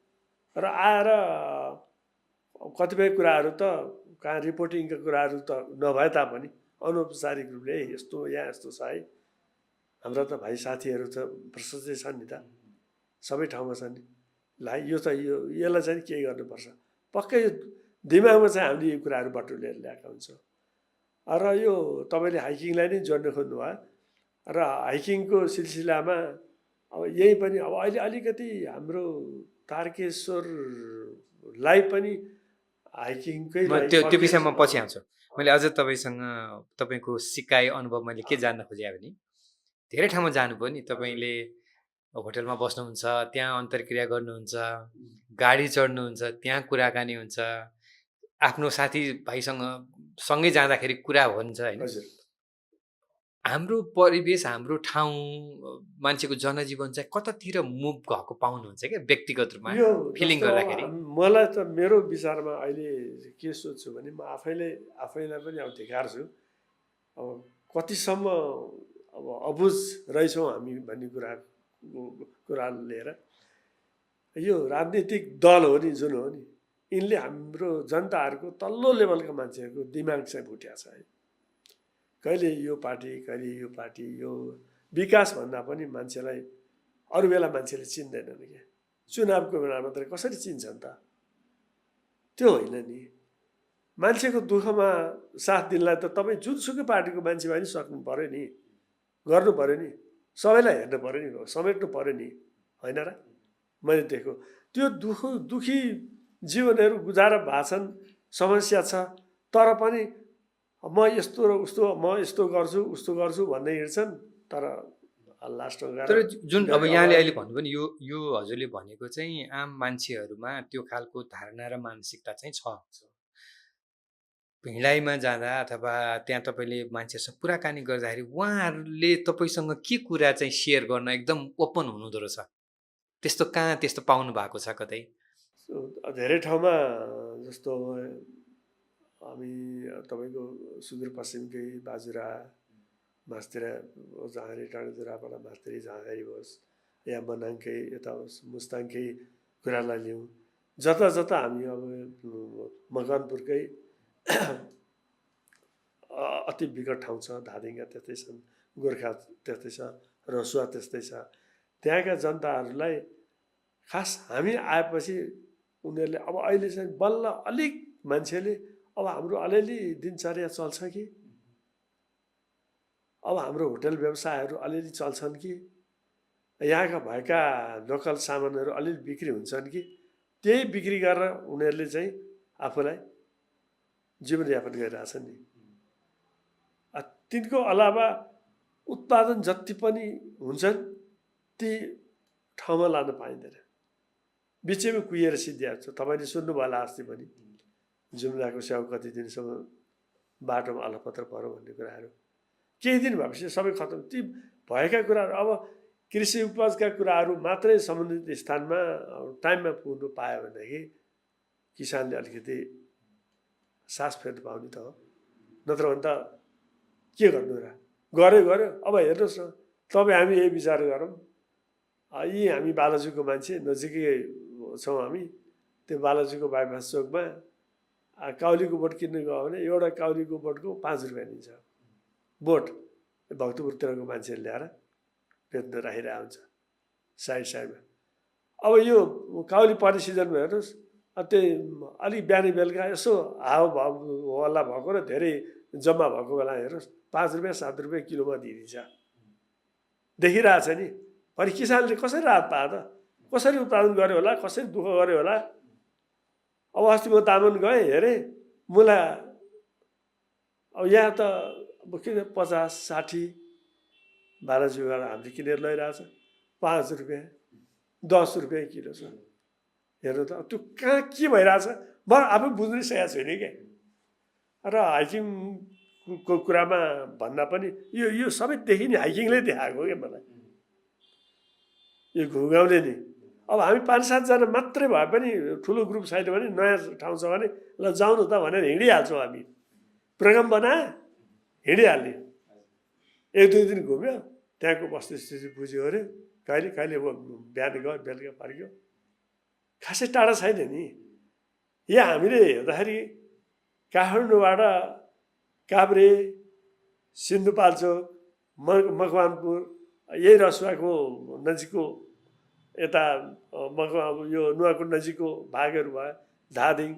र आएर कतिपय कुराहरू त कहाँ रिपोर्टिङका कुराहरू त नभए तापनि अनौपचारिक रूपले यस्तो यहाँ यस्तो छ है। हाम्रा त भाइ साथीहरू त प्रशस्तै छन् नि त, सबै ठाउँमा छन् नि। ल यो त यसलाई चाहिँ के गर्नुपर्छ, पक्कै दिमागमा चाहिँ हामीले यो कुराहरू बटुलेर ल्याएका हुन्छौँ। र यो तपाईँले हाइकिङलाई नै जोड्न खोज्नुभयो, र हाइकिङको सिलसिलामा अब यही पनि अब अहिले अलिकति हाम्रो तारकेश्वरलाई पनि हाइकिङकै त्यो विषयमा पछि आउँछु। मैले अझ तपाईँसँग तपाईँको सिकाइ अनुभव मैले के जान्न खोजेँ भने, धेरै ठाउँमा जानुभयो नि तपाईँले, होटलमा बस्नुहुन्छ, त्यहाँ अन्तर्क्रिया गर्नुहुन्छ, गाडी चढ्नुहुन्छ, त्यहाँ कुराकानी हुन्छ, आफ्नो साथीभाइसँग सँगै जाँदाखेरि कुरा हुन्छ होइन। हजुर हाम्रो परिवेश, हाम्रो ठाउँ, मान्छेको जनजीवन चाहिँ कतातिर मुभ भएको पाउनुहुन्छ क्या व्यक्तिगत रूपमा यो फिलिङ जस्तो गर्दाखेरि? मलाई त मेरो विचारमा अहिले के सोच्छु भने म आफैलाई पनि अब धिक्कार्छु। अब कतिसम्म अब अबुझ रहेछौँ हामी भन्ने कुरा लिएर यो राजनीतिक दल हो नि जुन हो नि यिनले हाम्रो जनताहरूको तल्लो लेभलका मान्छेहरूको दिमाग चाहिँ भुट्या छ है। कहिले यो पार्टी यो विकास भन्दा पनि मान्छेलाई अरू बेला मान्छेले चिन्दैनन् क्या, चुनावको बेला मात्रै कसरी चिन्छन् त? त्यो होइन नि, मान्छेको दुःखमा साथ दिनलाई त तपाईँ जुनसुकै पार्टीको मान्छे भए नि सक्नु पऱ्यो नि, गर्नु पऱ्यो नि, सबैलाई हेर्नु पऱ्यो नि, समेट्नु पऱ्यो नि, होइन र? मैले देखेको त्यो दुखी जीवनहरू गुजारा भएको छन्, समस्या छ, तर पनि म यस्तो र उस्तो, म यस्तो गर्छु उस्तो गर्छु भन्दै हिँड्छन्। तर लास्टमा गएर तर जुन अब यहाँले अहिले भन्नुभयो नि यो हजुरले भनेको चाहिँ आम मान्छेहरूमा त्यो खालको धारणा र मानसिकता चाहिँ छ। हिँडाइमा जाँदा अथवा त्यहाँ तपाईँले मान्छेसँग कुराकानी गर्दाखेरि उहाँहरूले तपाईँसँग के कुरा चाहिँ सेयर गर्न एकदम ओपन हुनुहुँदो रहेछ? त्यस्तो कहाँ त्यस्तो पाउनु भएको छ कतै? धेरै ठाउँमा जस्तो हामी तपाईँको सुदूरपश्चिमकै बाजुरा मास्तिर जाँदाखेरि डाँडाजुराबाट मास्तिर जाँदाखेरि होस् या मनाङकै यता होस् मुस्ताङकै कुरालाई लिउँ, जता जता हामी अब मकवानपुरकै अति विकट ठाउँ छ, धादिङका त्यस्तै छन्, गोर्खा त्यस्तै छ, रसुवा त्यस्तै छ। त्यहाँका जनताहरूलाई खास हामी आएपछि उनीहरूले अब अहिले चाहिँ बल्ल अलिक मान्छेले अब हाम्रो अलिअलि दिनचर्या चल्छ कि, अब हाम्रो होटल व्यवसायहरू अलिअलि चल्छन् कि, यहाँका भएका लोकल सामानहरू अलिअलि बिक्री हुन्छन् कि, त्यही बिक्री गरेर उनीहरूले चाहिँ आफूलाई जीवनयापन गरिरहेछन् नि। तिनको अलावा उत्पादन जति पनि हुन्छन् ती ठाउँमा लान पाइँदैन, बिचैमा कुहिएर सिद्धिएको छ। तपाईँले सुन्नुभयो होला अस्ति पनि जुम्लाको स्याउ कति दिनसम्म बाटोमा अलपत्र पऱ्यो भन्ने कुराहरू, केही दिन भएपछि सबै खतम। ती भएका कुराहरू अब कृषि उपजका कुराहरू मात्रै सम्बन्धित स्थानमा टाइममा पुग्नु पायो भनेदेखि किसानले अलिकति सास फेर्नु पाउने त हो, नत्र भने त के गर्नु र? गर्यो। अब हेर्नुहोस् न, तपाईँ हामी यही विचार गरौँ, यी हामी बालाजुको मान्छे नजिकै छौँ हामी, त्यो बालाजुको बाइपास चोकमा काउलीको बोट किन्नु गयो भने एउटा काउलीको बोटको 5 रुपियाँ दिन्छ बोट। भक्तपुरतिरको मान्छेले ल्याएर बेच्न राखिरहेको हुन्छ साइडमा। अब यो काउली पर्ने सिजनमा हेर्नुहोस्, त्यही अलिक बिहानै बेलुका यसो हावा हल्ला भएको र धेरै जम्मा भएको बेला हेर्नुहोस् 5 रुपियाँ 7 रुपियाँ किलोमा दिइदिन्छ। देखिरहेछ नि, अनि किसानले कसरी राहत पायो त? कसरी उत्पादन गर्यो होला, कसरी दुःख गर्यो होला? अब अस्ति म तामान गएँ हेरेँ, मुला अब यहाँ त अब किन 50-60 बालाजुबाट हामीले किनेर लैरहेछ, 5 रुपियाँ 10 रुपियाँ किलो छ। हेर्नु त त्यो कहाँ के भइरहेछ म आफै बुझ्नै सकेको छुइनँ क्या। र हाइकिङको कुरामा भन्दा पनि यो सबैदेखि नि हाइकिङले देखाएको क्या मलाई, यो घुगाउने नि। अब हामी 5-7 जना मात्रै भए पनि ठुलो ग्रुप छैन भने, नयाँ ठाउँ छ भने ल जाउँ न त भनेर हिँडिहाल्छौँ हामी। प्रोग्राम बनाए हिँडिहाल्ने, 1-2 दिन घुम्यो, त्यहाँको वस्तुस्थिति बुझ्यो अरे, कहिले बिहान गयो बेलुका फर्क्यो, खासै टाढा छैन नि। यहाँ हामीले हेर्दाखेरि काठमाडौँबाट काभ्रे, सिन्धुपाल्चोक, मकवानपुर, यही रसुवाको नजिकको यता यो नुवाकोट नजिकको भागहरू भयो, धादिङ,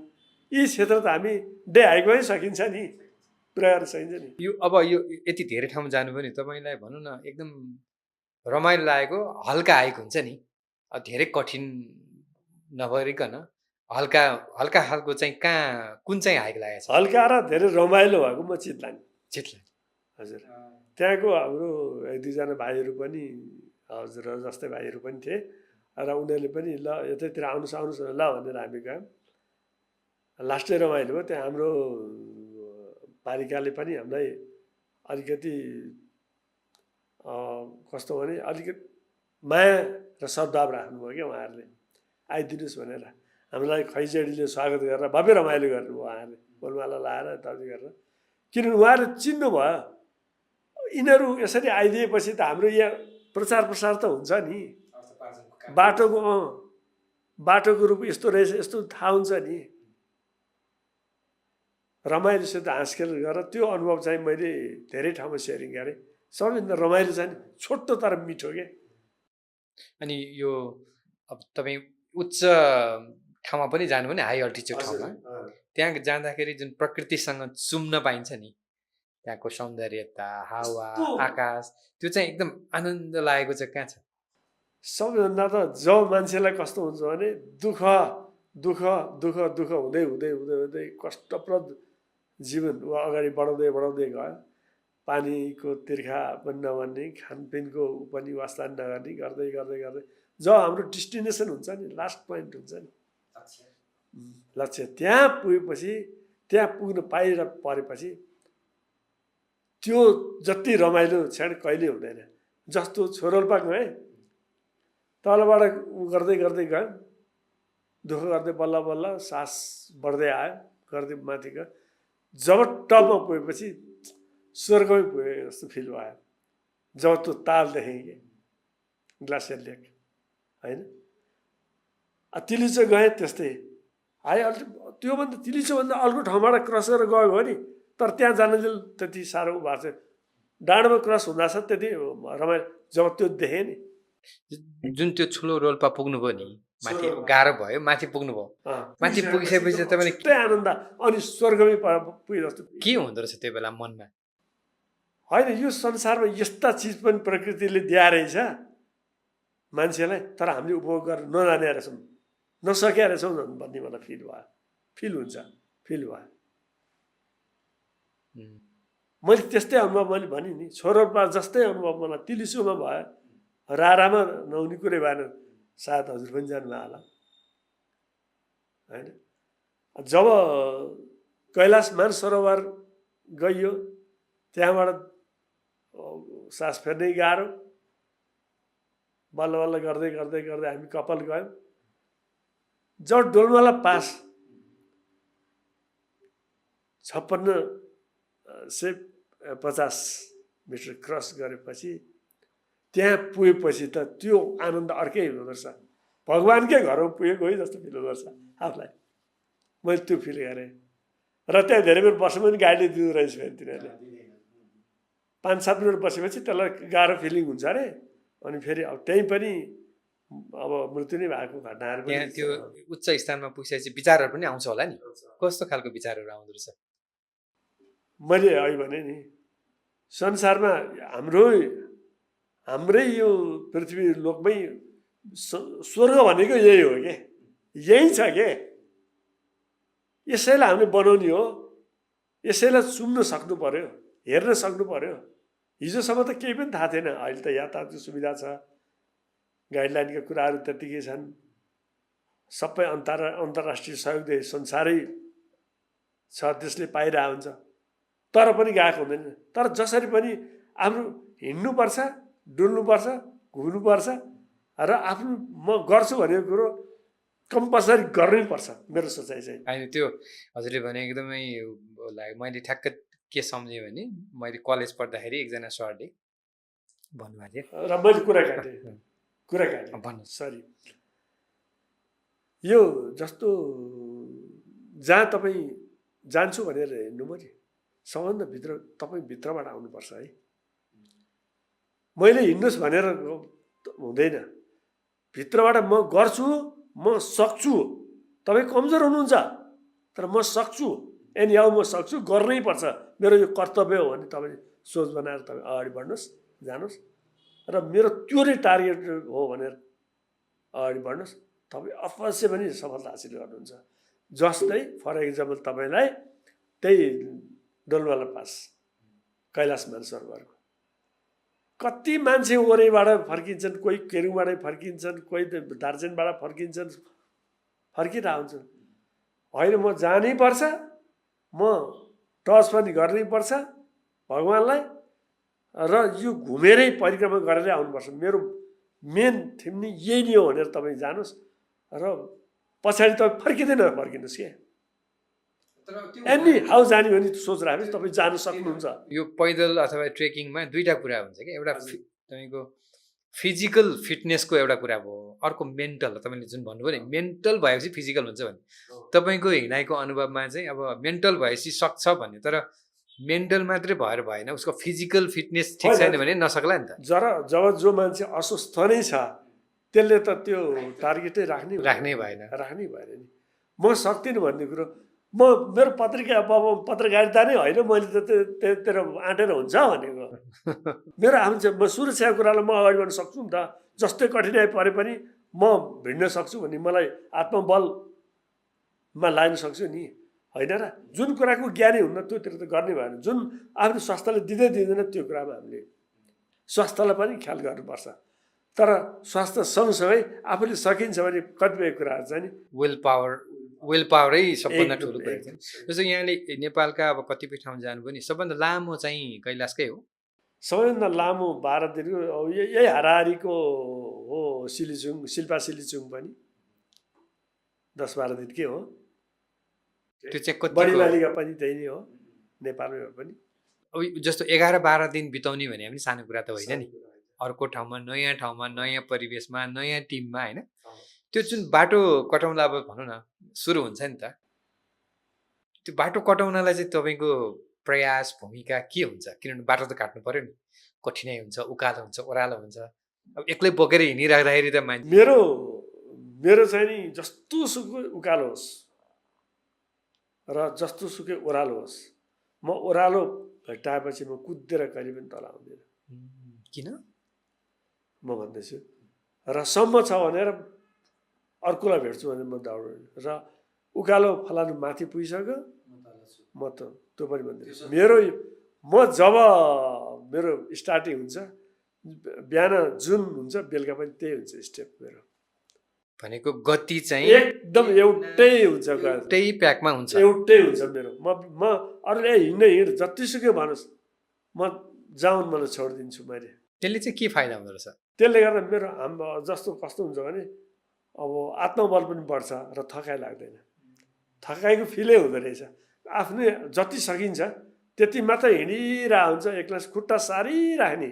यी क्षेत्र त हामी डे हाइकमै सकिन्छ नि, पुरा गर्न सकिन्छ नि। यो अब यो यति धेरै ठाउँमा जानुभयो नि, तपाईँलाई भनौँ न एकदम रमाइलो लागेको हल्का हाइक हुन्छ नि, धेरै कठिन नभरिकन हल्का खालको चाहिँ कुन चाहिँ हाइक लागेको छ? हल्का र धेरै रमाइलो भएको म चितलान। चितलान हजुर, त्यहाँको हाम्रो 1-2 जना भाइहरू पनि हजुर जस्तै भाइहरू पनि थिए र उनीहरूले पनि ल यतैतिर आउनुहोस् ल भनेर हामी गयौँ। लास्टै रमाइलो भयो। त्यहाँ हाम्रो पालिकाले पनि हामीलाई अलिकति कस्तो भने अलिकति माया र सद्भाव राख्नुभयो क्या उहाँहरूले, आइदिनुहोस् भनेर हामीलाई खैचडीले स्वागत गरेर भव्य रमाइलो गर्नुभयो उहाँहरूले, फुलमाला लाएर यताउति गरेर। किनभने उहाँहरूले चिन्नुभयो यिनीहरू यसरी आइदिएपछि त हाम्रो यहाँ प्रचार प्रसार त हुन्छ नि, बाटोको रूप यस्तो रहेछ यस्तो थाहा हुन्छ नि। रमाइलोसित हाँसखेल गरेर त्यो अनुभव चाहिँ मैले धेरै ठाउँमा सेयरिङ गरेँ। सबैभन्दा रमाइलो चाहिँ छोटो तर मिठो के। अनि यो अब तपाईँ उच्च ठाउँमा पनि जानु भने हाई अल्टिच्युड ठाउँमा, त्यहाँ जाँदाखेरि जुन प्रकृतिसँग चुम्न पाइन्छ नि, त्यहाँको सौन्दर्यता, हावा, आकाश, त्यो चाहिँ एकदम आनन्द लागेको चाहिँ कहाँ छ? सबैभन्दा त जब मान्छेलाई कस्तो हुन्छ भने दुःख दुःख दुःख दुःख हुँदै हुँदै हुँदै हुँदै कष्टप्रद जीवन ऊ अगाडि बढाउँदै बढाउँदै गयो। पानीको तिर्खा पनि नभन्ने, खानपिनको पनि वास्ता नगर्ने, गर्दै गर्दै गर्दै जब हाम्रो डेस्टिनेसन हुन्छ नि, लास्ट पोइन्ट हुन्छ नि, लक्ष्य, त्यहाँ पुगेपछि, त्यहाँ पुग्न परेपछि त्यो जति रमाइलो क्षण कहिले हुँदैन। जस्तो छोरोल्पा गएँ, तलबाट उ गर्दै गर्दै गयो, दुःख गर्दै बल्ल बल्ल सास बढ्दै आयो, गर्दै माथि गयो। जब टपमा पुगेपछि स्वर्गमै पुगे जस्तो फिल भयो जब त्यो ताल देखेँ कि ग्लासियर लेक होइन। तिलिचो गएँ त्यस्तै हाई अल्टिट्युड, त्योभन्दा तिलिचोभन्दा अर्को ठाउँबाट क्रस गरेर गयो भने तर त्यहाँ जानुन्जेल त्यति साह्रो भएको छ। डाँडोमा क्रस हुँदा छ त्यति रमाइलो जब त्यो देखेँ नि। जुन त्यो ठुलो रोल्पा पुग्नुभयो नि, माथि गाह्रो भयो, माथि पुग्नुभयो, माथि पुगिसकेपछि तपाईँले के आनन्द अनि स्वर्गमै पुगे जस्तो के हुँदो रहेछ त्यो बेला मनमा? होइन, यो संसारमा यस्ता चिज पनि प्रकृतिले दिया रहेछ मान्छेलाई, तर हामीले उपभोग गर्न नजाने रहेछौँ, नसकेका रहेछौँ भन्ने मलाई फिल भयो, फिल हुन्छ, फिल भयो। मैले त्यस्तै अनुभव मैले भने नि, छोरोपा जस्तै अनुभव मलाई तिलिसोमा भयो। रारामा नहुने कुरै भएन, सायद हजुर पनि जानुभयो होला होइन। जब कैलाश मानसरोवर गइयो, त्यहाँबाट सास फेर्नै गाह्रो, बल्ल बल्ल गर्दै गर्दै गर्दै हामी कपाल गयौँ। जब डोलमाला पास 5650 मिटर क्रस गरेपछि त्यहाँ पुगेपछि त त्यो आनन्द अर्कै हुँदो रहेछ, भगवान्कै घरमा पुगेको है जस्तो फिल हुँदो रहेछ आफूलाई। मैले त्यो फिल गरेँ र त्यहाँ धेरै बेर बस्नु पनि गाडीले दिँदो रहेछ फेरि तिनीहरूले। 5-7 मिनट बसेपछि त्यसलाई गाह्रो फिलिङ हुन्छ अरे। अनि फेरि अब त्यहीँ पनि अब मृत्यु नै भएको घटनाहरू पनि त्यहाँ त्यो उच्च स्थानमा पुगिसकेपछि विचारहरू पनि आउँछ होला नि, कस्तो खालको विचारहरू आउँदो रहेछ? मैले अघि भने नि, संसारमा हाम्रै यो पृथ्वी लोकमै स्वर्ग भनेको यही हो के, यही छ के। यसैलाई हामीले बनाउने हो, यसैलाई चुम्न सक्नु पर्यो, हेर्न सक्नु पर्यो। हिजोसम्म त केही पनि थाहा थिएन, अहिले त यातायातको सुविधा छ, गाइडलाइनका कुराहरू त्यत्तिकै छन्, सबै अन्तर्राष्ट्रिय सहयोगले संसारै छ, त्यसले पाइरहेको हुन्छ, तर पनि गएको हुँदैन। तर जसरी पनि आफ्नो हिँड्नुपर्छ, डुल्नुपर्छ, घुम्नुपर्छ र आफ्नो म गर्छु भनेको कुरो कम्पलसरी गर्नै पर्छ, मेरो सोचाइ चाहिँ। होइन, त्यो हजुरले भने एकदमै लाग्यो। मैले ठ्याक्क के सम्झेँ भने, मैले कलेज पढ्दाखेरि एकजना सरले भन्नुभएको थियो र मैले कुरा काटेँ भन्नु, सरी, यो जस्तो जहाँ तपाईँ जान्छु भनेर हिँड्नु पर्यो, सबभन्दा भित्र तपाईँ भित्रबाट आउनुपर्छ है। मैले हिँड्नुहोस् भनेर हुँदैन, भित्रबाट म गर्छु, म सक्छु। तपाईँ कमजोर हुनुहुन्छ तर म सक्छु, एनिहाउ म सक्छु, गर्नै पर्छ, मेरो यो कर्तव्य हो भने तपाईँ सोच बनाएर तपाईँ अगाडि बढ्नुहोस्, जानुहोस्। र मेरो त्यो नै टार्गेट हो भनेर अगाडि बढ्नुहोस्, तपाईँ अवश्य पनि सफलता हासिल गर्नुहुन्छ। जस्तै फर इक्जाम्पल तपाईँलाई त्यही डोलमाला पास कैलाश मानसरोवरको कति मान्छे ओरैबाट फर्किन्छन्, कोही केरुङबाटै फर्किन्छन्, कोही दार्जिलिङबाट फर्किन्छन्, फर्किरहेको हुन्छन्। होइन म जानै पर्छ, म टच पनि गर्नै पर्छ भगवान्लाई, र यो घुमेरै परिक्रमा गरेरै आउनुपर्छ, मेरो मेन थिम नि यही नै हो भनेर तपाईँ जानुहोस् र पछाडि तपाईँ फर्किनुहोस् क्या। एनी हाउ जाने भने सोच राख्नुहोस्, तपाईँ जानु सक्नुहुन्छ। यो पैदल अथवा ट्रेकिङमा दुईटा कुरा हुन्छ कि, एउटा तपाईँको फिजिकल फिटनेसको एउटा कुरा भयो, अर्को मेन्टल। तपाईँले जुन भन्नुभयो नि मेन्टल भएपछि फिजिकल हुन्छ भने, तपाईँको हिँडाइको अनुभवमा चाहिँ अब मेन्टल भएपछि सक्छ भन्ने, तर मेन्टल मात्रै भएर भएन, उसको फिजिकल फिटनेस ठिक छैन भने नसक्ला नि त। जब जो मान्छे अस्वस्थ नै छ त्यसले त त्यो टार्गेटै राख्नै भएन नि। म सक्दिनँ भन्ने कुरो, म मेरो पत्रकारिता नै होइन, मैले त त्यतिर आँटेर हुन्छ भनेको। मेरो म सुरक्षाको कुरालाई म अगाडि बढ्न सक्छु नि त, जस्तै कठिनाइ परे पनि म भिड्न सक्छु भने मलाई आत्मबलमा लाग्न सक्छु नि, होइन र? जुन कुराको ज्ञानै हुन्न त्योतिर त गर्नै भएन। जुन आफ्नो स्वास्थ्यलाई दिँदैन त्यो कुरामा हामीले स्वास्थ्यलाई पनि ख्याल गर्नुपर्छ। तर स्वास्थ्य सँगसँगै आफूले सकिन्छ भने कतिपय कुराहरू चाहिँ नि विल पावरै सबभन्दा ठुलो कुरा छ। जस्तो यहाँले नेपालका अब कतिपय ठाउँ जानुभयो नि, सबभन्दा लामो चाहिँ कैलाशकै हो। सबैभन्दा लामो 12 दिनको यही हाराहारीको हो शिल्पा सिलिचुङ पनि 10-12 दिनकै हो। त्यो चाहिँ कति बढीमालिका पनि त्यही नै हो नेपालमै पनि। अब जस्तो 11-12 दिन बिताउने भने पनि सानो कुरा त होइन नि। अर्को ठाउँमा नयाँ परिवेशमा नयाँ टिममा, होइन? त्यो जुन बाटो कटाउनलाई अब भनौँ न सुरु हुन्छ नि त, त्यो बाटो कटाउनलाई चाहिँ तपाईँको प्रयास भूमिका के हुन्छ? किनभने बाटो त काट्नु पर्यो नि, कठिनाइ हुन्छ, उकालो हुन्छ, ओह्रालो हुन्छ। अब एक्लै बोकेर हिँडिराख्दाखेरि त मान्छे मेरो चाहिँ नि जस्तो सुकै उकालो होस् र जस्तो सुकै ओह्रालो होस्, म ओह्रालो भेट्टाएपछि म कुदेर कहिले पनि तल आउँदिनँ। किन? म भन्दैछु र सम्म छ भनेर अर्कोलाई भेट्छु भने म दौड्छु, र उकालो फलानु माथि पुगिसक्यो म त त्यो पनि भन्दिनँ। म जब मेरो स्टार्टिङ हुन्छ, बिहान जुन हुन्छ बेलुका पनि त्यही हुन्छ स्टेप मेरो। भनेको गति चाहिँ एकदम एउटै हुन्छ, एउटै प्याकमा हुन्छ, एउटै हुन्छ मेरो। म अरूले हिँड जतिसुकै भनोस्, म जाउन मलाई छोडिदिन्छु मैले। त्यसले चाहिँ के फाइदा हुँदो रहेछ? त्यसले गर्दा मेरो जस्तो कस्तो हुन्छ भने अब आत्मबल पनि बढ्छ र थकाइ लाग्दैन। थकाइको फिलै हुँदो रहेछ। आफ्नै जति सकिन्छ त्यति मात्र हिँडिरहेको हुन्छ। एक्लै खुट्टा सारिराख्ने,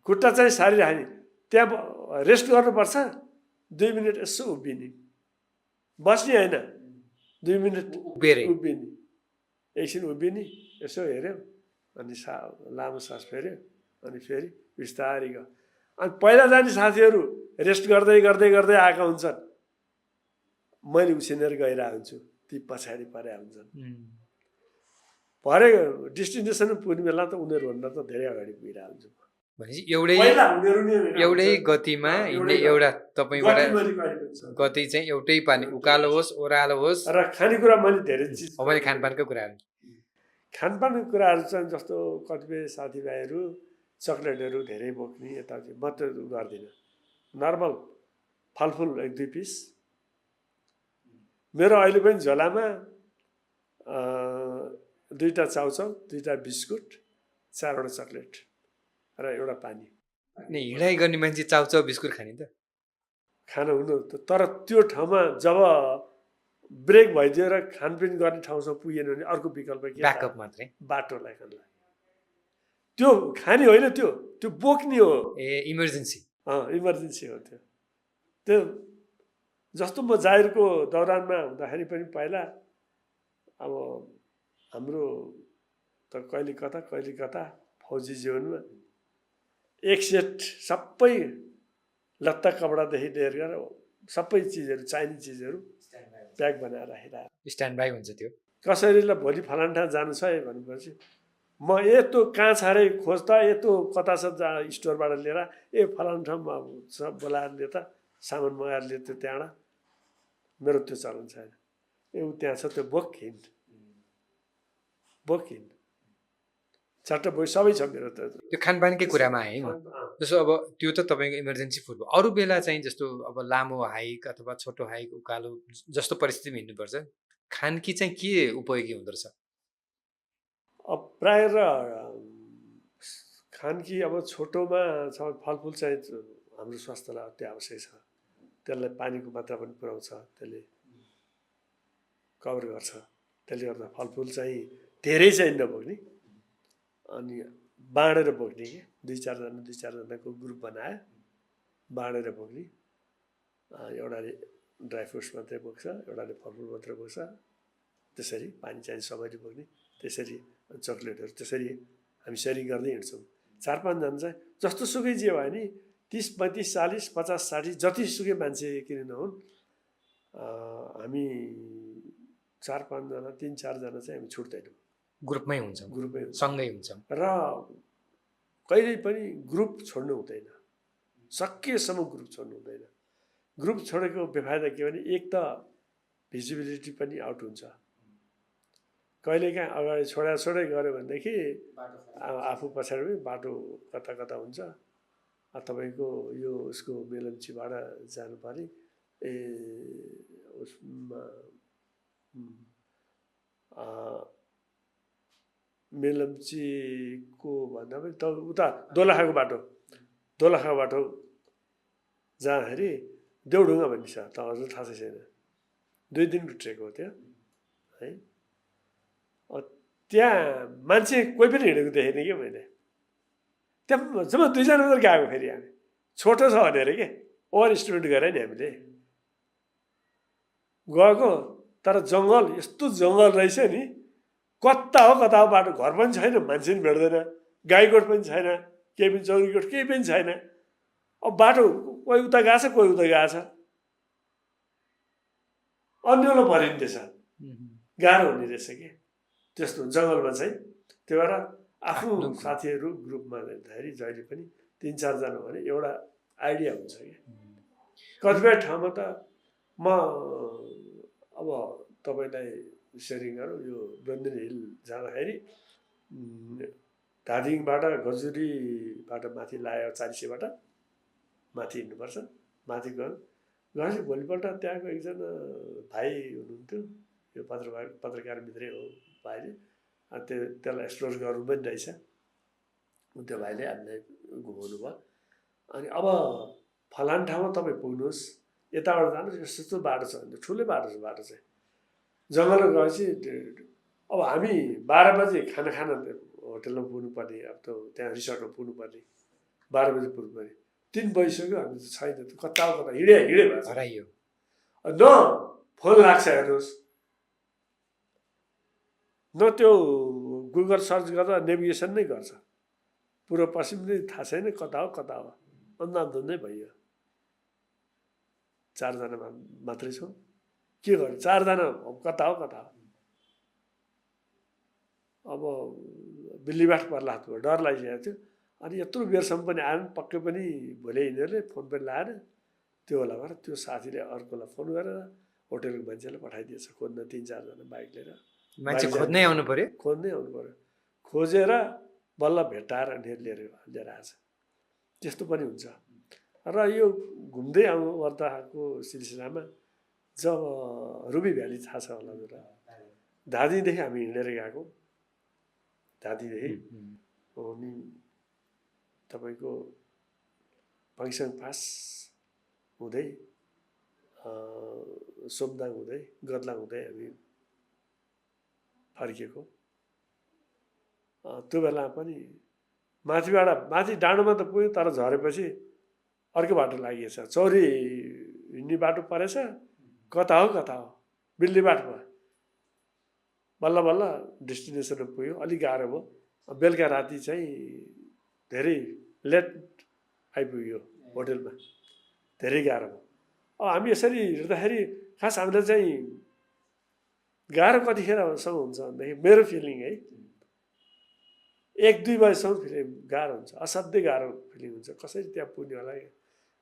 खुट्टा चाहिँ सारिराख्ने, त्यहाँ रेस्ट गर्नुपर्छ, 2 मिनट यसो उभिने, बस्ने होइन, 2 मिनट उभिने, एकछिन उभिने, यसो हेऱ्यो, अनि लामो सास फेऱ्यो, अनि फेरि बिस्तारै गयो। अनि पहिला जाने साथीहरू रेस्ट गर्दै आएका हुन्छन्, मैले उसिनेर गइरहेको हुन्छु, ती पछाडि परेका हुन्छन्। भरे डेस्टिनेसन पुग्ने बेला त उनीहरूभन्दा त धेरै अगाडि पुगिरहेको हुन्छु। भनेपछि एउटै गतिमा हिँड्ने एउटा तपाईँबाट गति चाहिँ एउटै पानी, उकालो होस् ओह्रालो होस्। र खानेकुरा मैले धेरै चिज, मैले खानपानको कुराहरू चाहिँ जस्तो कतिपय साथीभाइहरू चक्लेटहरू धेरै बोक्ने यताउति, म त गर्दिनँ। नर्मल फलफुल 1-2 पिस। मेरो अहिले पनि झोलामा 2टा चाउचाउ, 2टा बिस्कुट, 4वटा चक्लेट र एउटा पानी। हिँडाइ गर्ने मान्छे चाउचाउ बिस्कुट खाने त खान हुनु, तर त्यो ठाउँमा जब ब्रेक भइदियो र खानपिन गर्ने ठाउँसम्म पुगेन भने अर्को विकल्प के? ब्याकअप मात्रै, बाटोलाई खानलाई। त्यो खाने होइन, त्यो बोक्ने हो। इमर्जेन्सी हो त्यो। जस्तो म जाहिरको दौरानमा हुँदाखेरि पनि पहिला अब हाम्रो त कहिले कता फौजी जीवनमा एक सेट सबै लत्ता कपडादेखि लिएर सबै चिजहरू, चाहिने चिजहरू प्याक बनाएर राखिरहेको, स्ट्यान्ड बाई हुन्छ। त्यो कसैलाई भोलि फलाना ठाउँ जानु छ है भनेपछि म यत्रो कहाँ छ अरे खोज्दा, यत्रो कता छ स्टोरबाट लिएर फलाना ठाउँमा सब बोलाएर लिएर सामान मगाएर लिएर त्यहाँबाट। मेरो त्यो चलन छैन। ऊ त्यहाँ छ, त्यो बोक हिँड। 4टा बोकी सबै छ मेरो त। त्यो खानपानकै कुरामा है म जस्तो अब त्यो त तपाईँको इमर्जेन्सी फुड भयो अरू बेला चाहिँ जस्तो अब लामो हाइक अथवा छोटो हाइक उकालो जस्तो परिस्थितिमा हिँड्नुपर्छ खानकी चाहिँ के उपयोगी हुँदो रहेछ अब प्राय र खानकी अब छोटोमा छ फलफुल चाहिँ हाम्रो स्वास्थ्यलाई अति आवश्यक छ त्यसलाई पानीको मात्रा पनि पुर्याउँछ त्यसले कभर गर्छ त्यसले गर्दा फलफुल चाहिँ धेरै चाहिँ नबोक्ने अनि बाँडेर बोक्ने कि 2-4जनाको ग्रुप बनायो बाँडेर बोक्ने एउटाले ड्राई फ्रुट्स मात्रै बोक्छ एउटाले फलफुल मात्रै बोक्छ त्यसरी पानी चाहिँ सबैले बोक्ने त्यसरी चक्लेटहरू त्यसरी हामी सेयरिङ गर्दै हिँड्छौँ 4-5जना चाहिँ जस्तो सुकै जे भयो नि 30-35-40-50-60 जतिसुकै मान्छे किन नहुन् हामी 4-5जना 3-4जना चाहिँ हामी छुट्दैनौँ ग्रुपमै हुन्छौँ ग्रुपमै सँगै हुन्छौँ र कहिल्यै पनि ग्रुप छोड्नु हुँदैन सकेसम्म ग्रुप छोड्नु हुँदैन ग्रुप छोडेको बेफाइदा के भने एक त भिजिबिलिटी पनि आउट हुन्छ कहिलेकाहीँ अगाडि छोडै गऱ्यो भनेदेखि आफू पछाडि बाटो कता कता हुन्छ तपाईँको यो उसको मेलम्चीबाट जानु पर्ने उसमा मेलम्चीको भन्दा पनि त उता दोलखाको बाटो जाँदाखेरि देउढुङ्गा भन्ने छ त हजुर थाहा छैन 2 दिनको ट्रेक हो त्यो है त्यहाँ मान्छे कोही पनि हिँडेको देखेन कि मैले त्यहाँ जम्मा 2जना मात्रै गएको फेरि हामी छोटो छ भनेर के ओभर स्टुडेन्ट गरेँ नि हामीले गएको तर जङ्गल यस्तो जङ्गल रहेछ नि कता हो बाटो घर पनि छैन मान्छे पनि भेट्दैन गाईगोठ पनि छैन केही पनि चौरीगोठ केही पनि छैन अब बाटो कोही उता गएको छ कोही उता गएको छ अन्यलो भरिँदैछ गाह्रो हुने रहेछ कि त्यस्तो जङ्गलमा चाहिँ त्यही भएर आफ्नो साथीहरू ग्रुपमा जाँदाखेरि जहिले पनि 3-4जना भने एउटा आइडिया हुन्छ कि कतिपय ठाउँमा त म अब तपाईँलाई सेयरिङ गरौँ यो ब्रन्दन हिल जाँदाखेरि धादिङबाट गजुरीबाट माथि लाग्यो 400बाट माथि हिँड्नुपर्छ माथि गएपछि भोलिपल्ट त्यहाँको एकजना भाइ हुनुहुन्थ्यो यो पत्रकार मित्रै हो भाइले त्यसलाई एक्सप्लोर गर्नु पनि रहेछ त्यो भाइले हामीलाई घुमाउनु भयो अनि अब फलान ठाउँमा तपाईँ पुग्नुहोस् यताबाट जानुहोस् यस्तो बाटो छ भने ठुलै बाटो चाहिँ जङ्गलमा गएपछि अब हामी 12 बजे खाना होटलमा पुग्नुपर्ने अब त त्यहाँ रिसोर्टमा पुग्नुपर्ने 12 बजे पुग्नुपर्ने 3 बजिसक्यो हामी त छैन कता हिँडे हराइयो न फोन लाग्छ हेर्नुहोस् न त्यो गुगल सर्च गर्दा नेभिगेसन नै गर्छ पूर्व पश्चिम नै थाहा छैन कता हो अन्दाज भइयो 4जना मात्रै छौँ के गर्नु 4जना कता हो अब बिल्लीबाट पर्ला थियो डर लागिसकेको थियो अनि यत्रो बेरसम्म पनि आएन पक्कै पनि भोलि यिनीहरूले फोन पनि लाएर त्यो होला भएर त्यो साथीले अर्कोलाई फोन गरेर होटेलको मान्छेलाई पठाइदिएछ खोज्न 3-4जना बाइक लिएर मान्छे खोज्नै आउनु पर्यो खोजेर बल्ल भेट्टाएर लिएर आएछ त्यस्तो पनि हुन्छ र यो घुम्दै आउनु वर्धाको सिलसिलामा जब रुबी भ्याली थाहा छ होला जरा धादिङदेखि हामी हिँडेर गएको धादिङदेखि अनि तपाईँको पाङसाङ पास हुँदै सोमदाङ हुँदै गदलाङ हुँदै हामी फर्किएको त्यो बेला पनि माथि डाँडोमा त पुग्यो तर झरेपछि अर्को बाटो लागिएछ चौरी हिँड्ने बाटो परेछ कता हो बिल्ली बाटो भयो बल्ल डेस्टिनेसनमा पुग्यो अलिक गाह्रो भयो बेलुका राति चाहिँ धेरै लेट आइपुग्यो होटेलमा धेरै गाह्रो भयो अब हामी यसरी हिँड्दाखेरि खास हामीलाई चाहिँ गाह्रो कतिखेरसम्म हुन्छ भनेदेखि मेरो फिलिङ है 1-2 बजीसम्म फिलिङ गाह्रो हुन्छ असाध्यै गाह्रो फिलिङ हुन्छ कसरी त्यहाँ पुग्ने होला